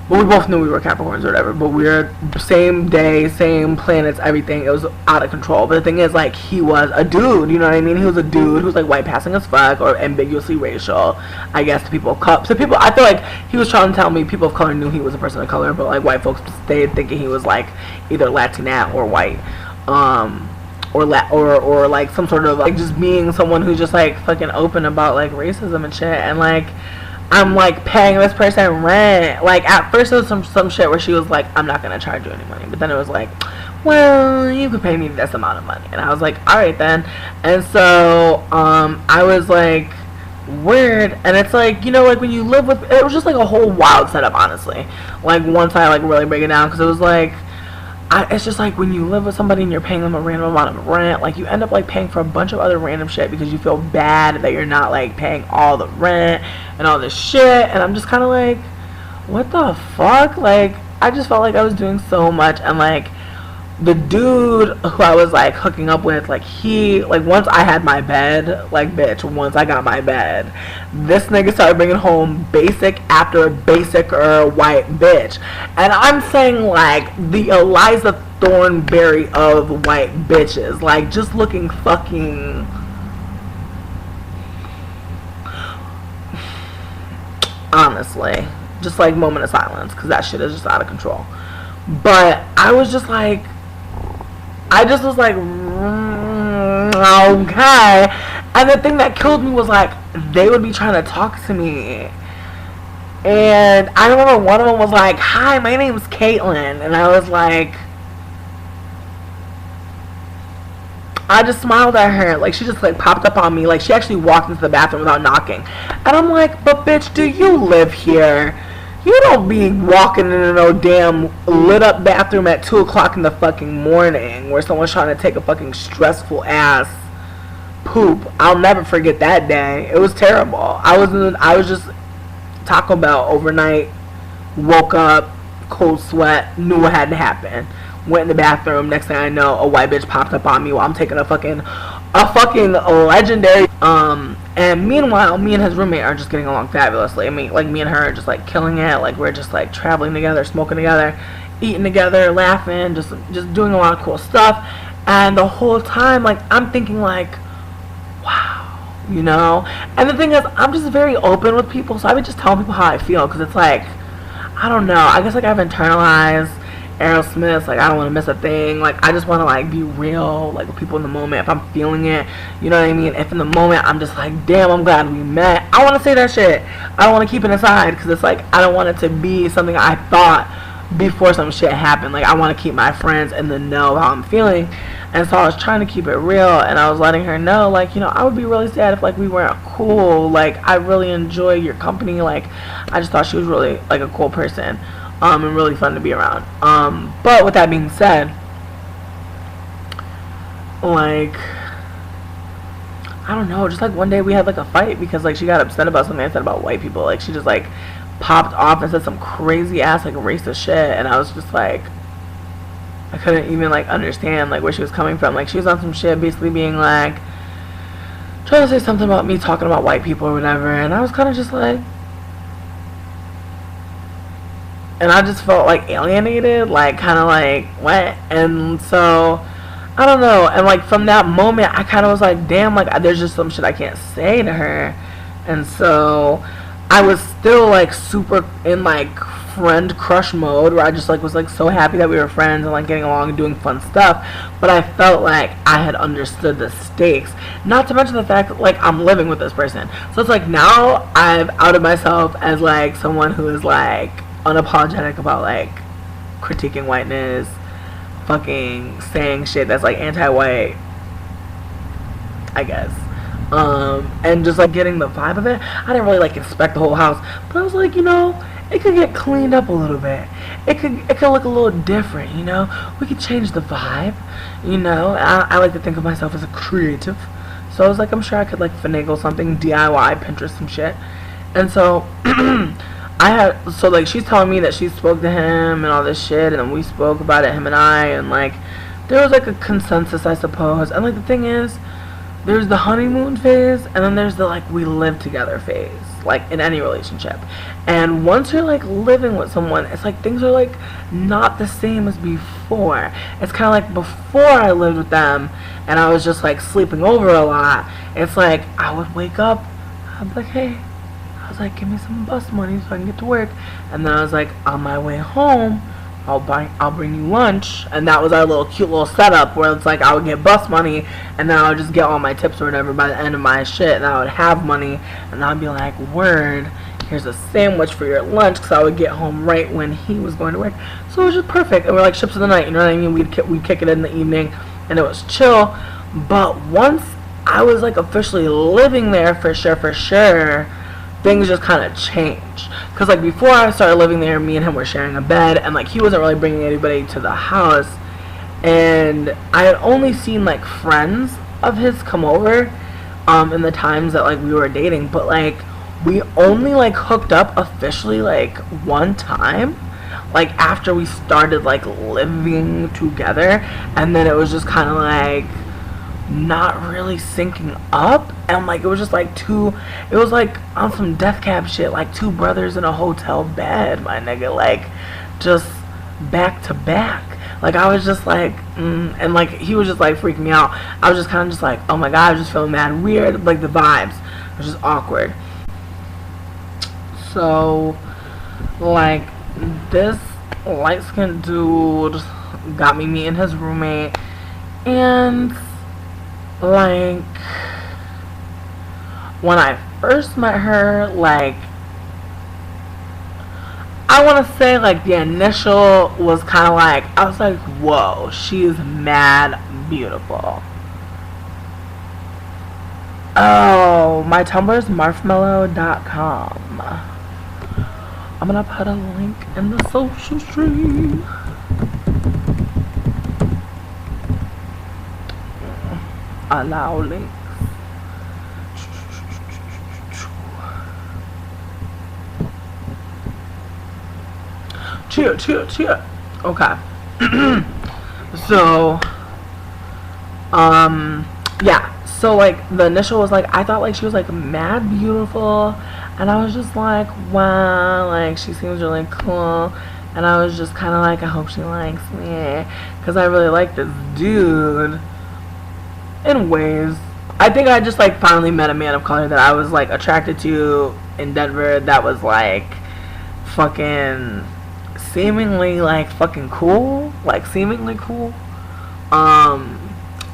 [SPEAKER 1] But we both knew we were Capricorns or whatever. But we were same day, same planets, everything. It was out of control. But the thing is, like, he was a dude. You know what I mean? He was a dude who was like white passing as fuck or ambiguously racial. I guess to people of color. So people, I feel like he was trying to tell me people of color knew he was a person of color, but like white folks stayed thinking he was like either Latina or white. Or like some sort of like just being someone who's just like fucking open about like racism and shit. And like I'm like paying this person rent. Like at first it was some shit where she was like, I'm not gonna charge you any money. But then it was like, well, you could pay me this amount of money. And I was like, alright then. And so I was like, weird. And it's like, you know, like when you live with, it was just like a whole wild setup, honestly. Like once I like really break it down, because it was like, it's just like when you live with somebody and you're paying them a random amount of rent, like you end up like paying for a bunch of other random shit because you feel bad that you're not like paying all the rent and all this shit. And I'm just kind of like, what the fuck? Like I just felt like I was doing so much. And like the dude who I was like hooking up with, like he, like once I had my bed, like bitch, once I got my bed, this nigga started bringing home basic after basic white bitch. And I'm saying like the Eliza Thornberry of white bitches, like just looking fucking, honestly, just like moment of silence, because that shit is just out of control. But I was just like, I just was like, okay. And the thing that killed me was like, they would be trying to talk to me. And I remember one of them was like, hi, my name's Caitlin. And I was like, I just smiled at her. Like, she just like popped up on me. Like, she actually walked into the bathroom without knocking. And I'm like, but bitch, do you live here? You don't be walking into no damn lit up bathroom at 2 o'clock in the fucking morning where someone's trying to take a fucking stressful ass poop. I'll never forget that day. It was terrible. I was just Taco Bell overnight, woke up, cold sweat, knew what had to happen. Went in the bathroom, next thing I know, a white bitch popped up on me while I'm taking a fucking legendary, and meanwhile, me and his roommate are just getting along fabulously. I mean, like, me and her are just, like, killing it. Like, we're just, like, traveling together, smoking together, eating together, laughing, just doing a lot of cool stuff. And the whole time, like, I'm thinking, like, wow, you know? And the thing is, I'm just very open with people, so I would just tell people how I feel, because it's, like, I don't know. I guess, like, I've internalized Aerosmith, like I don't want to miss a thing. Like I just want to like be real, like with people in the moment. If I'm feeling it, you know what I mean. If in the moment I'm just like, damn, I'm glad we met, I want to say that shit. I don't want to keep it inside because it's like I don't want it to be something I thought before some shit happened. Like I want to keep my friends in the know how I'm feeling. And so I was trying to keep it real, and I was letting her know, like, you know, I would be really sad if like we weren't cool. Like I really enjoy your company. Like I just thought she was really like a cool person. And really fun to be around. But with that being said, like, I don't know, just like one day we had like a fight because like she got upset about something I said about white people. Like she just like popped off and said some crazy ass like racist shit, and I was just like, I couldn't even like understand like where she was coming from. Like she was on some shit basically being like trying to say something about me talking about white people or whatever, and I was kind of just like, and I just felt like alienated, like kind of like what? And so I don't know. And like from that moment, I kind of was like, damn, like there's just some shit I can't say to her. And so I was still like super in like friend crush mode where I just like was like so happy that we were friends and like getting along and doing fun stuff. But I felt like I had understood the stakes. Not to mention the fact that like I'm living with this person. So it's like now I've outed myself as like someone who is like unapologetic about like critiquing whiteness, fucking saying shit that's like anti-white, I guess, and just like getting the vibe of it. I didn't really like inspect the whole house, but I was like, you know, it could get cleaned up a little bit. It could look a little different, you know. We could change the vibe, you know. I like to think of myself as a creative, so I was like, I'm sure I could like finagle something, DIY, Pinterest some shit, and so. So like she's telling me that she spoke to him and all this shit, and then we spoke about it, him and I, and like there was like a consensus, I suppose. And like the thing is, there's the honeymoon phase, and then there's the like we live together phase, like in any relationship. And once you're like living with someone, it's like things are like not the same as before. It's kind of like before I lived with them and I was just like sleeping over a lot. It's like I would wake up, I'd be like, hey, I was like, give me some bus money so I can get to work. And then I was like, on my way home, I'll bring you lunch. And that was our little cute little setup where it's like I would get bus money and then I would just get all my tips or whatever by the end of my shit, and I would have money and I'd be like, word, here's a sandwich for your lunch, because I would get home right when he was going to work. So it was just perfect. And we're like ships of the night, you know what I mean? We'd kick it in the evening and it was chill. But once I was like officially living there for sure, things just kind of changed. Because like before I started living there, me and him were sharing a bed, and like he wasn't really bringing anybody to the house, and I had only seen like friends of his come over in the times that like we were dating. But like we only like hooked up officially like one time, like after we started like living together, and then it was just kind of like not really syncing up, and like it was just like it was like on some death cab shit, like two brothers in a hotel bed, my nigga, like just back to back. Like I was just like and like he was just like freaking me out. I was just kind of just like, oh my god, I was just feeling mad weird, like the vibes was just awkward. So like this light-skinned dude got me meeting his roommate, and like when I first met her, like I want to say like the initial was kind of like, I was like, whoa, she is mad beautiful. Oh, my Tumblr is marshmallow.com. I'm gonna put a link in the social stream. Allow links. Cheer. Okay. So, yeah. So, like, the initial was, like, I thought, like, she was, like, mad beautiful. And I was just like, wow, like, she seems really cool. And I was just kind of like, I hope she likes me. Because I really like this dude. In ways. I think I just, like, finally met a man of color that I was, like, attracted to in Denver that was, like, fucking seemingly, like, fucking cool. Like, seemingly cool.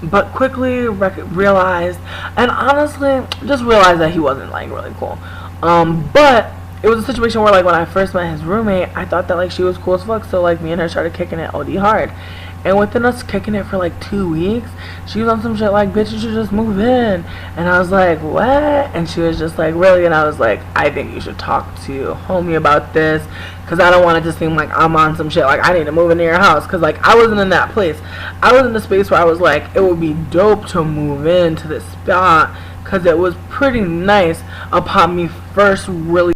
[SPEAKER 1] But quickly realized, and honestly, just realized that he wasn't, like, really cool. But it was a situation where, like, when I first met his roommate, I thought that, like, she was cool as fuck, so, like, me and her started kicking it OD hard. And within us kicking it for, like, 2 weeks, she was on some shit like, bitch, you should just move in. And I was like, what? And she was just like, really? And I was like, I think you should talk to homie about this, because I don't want it to seem like I'm on some shit, like, I need to move into your house. Because, like, I wasn't in that place. I was in the space where I was like, it would be dope to move into this spot, because it was pretty nice upon me first really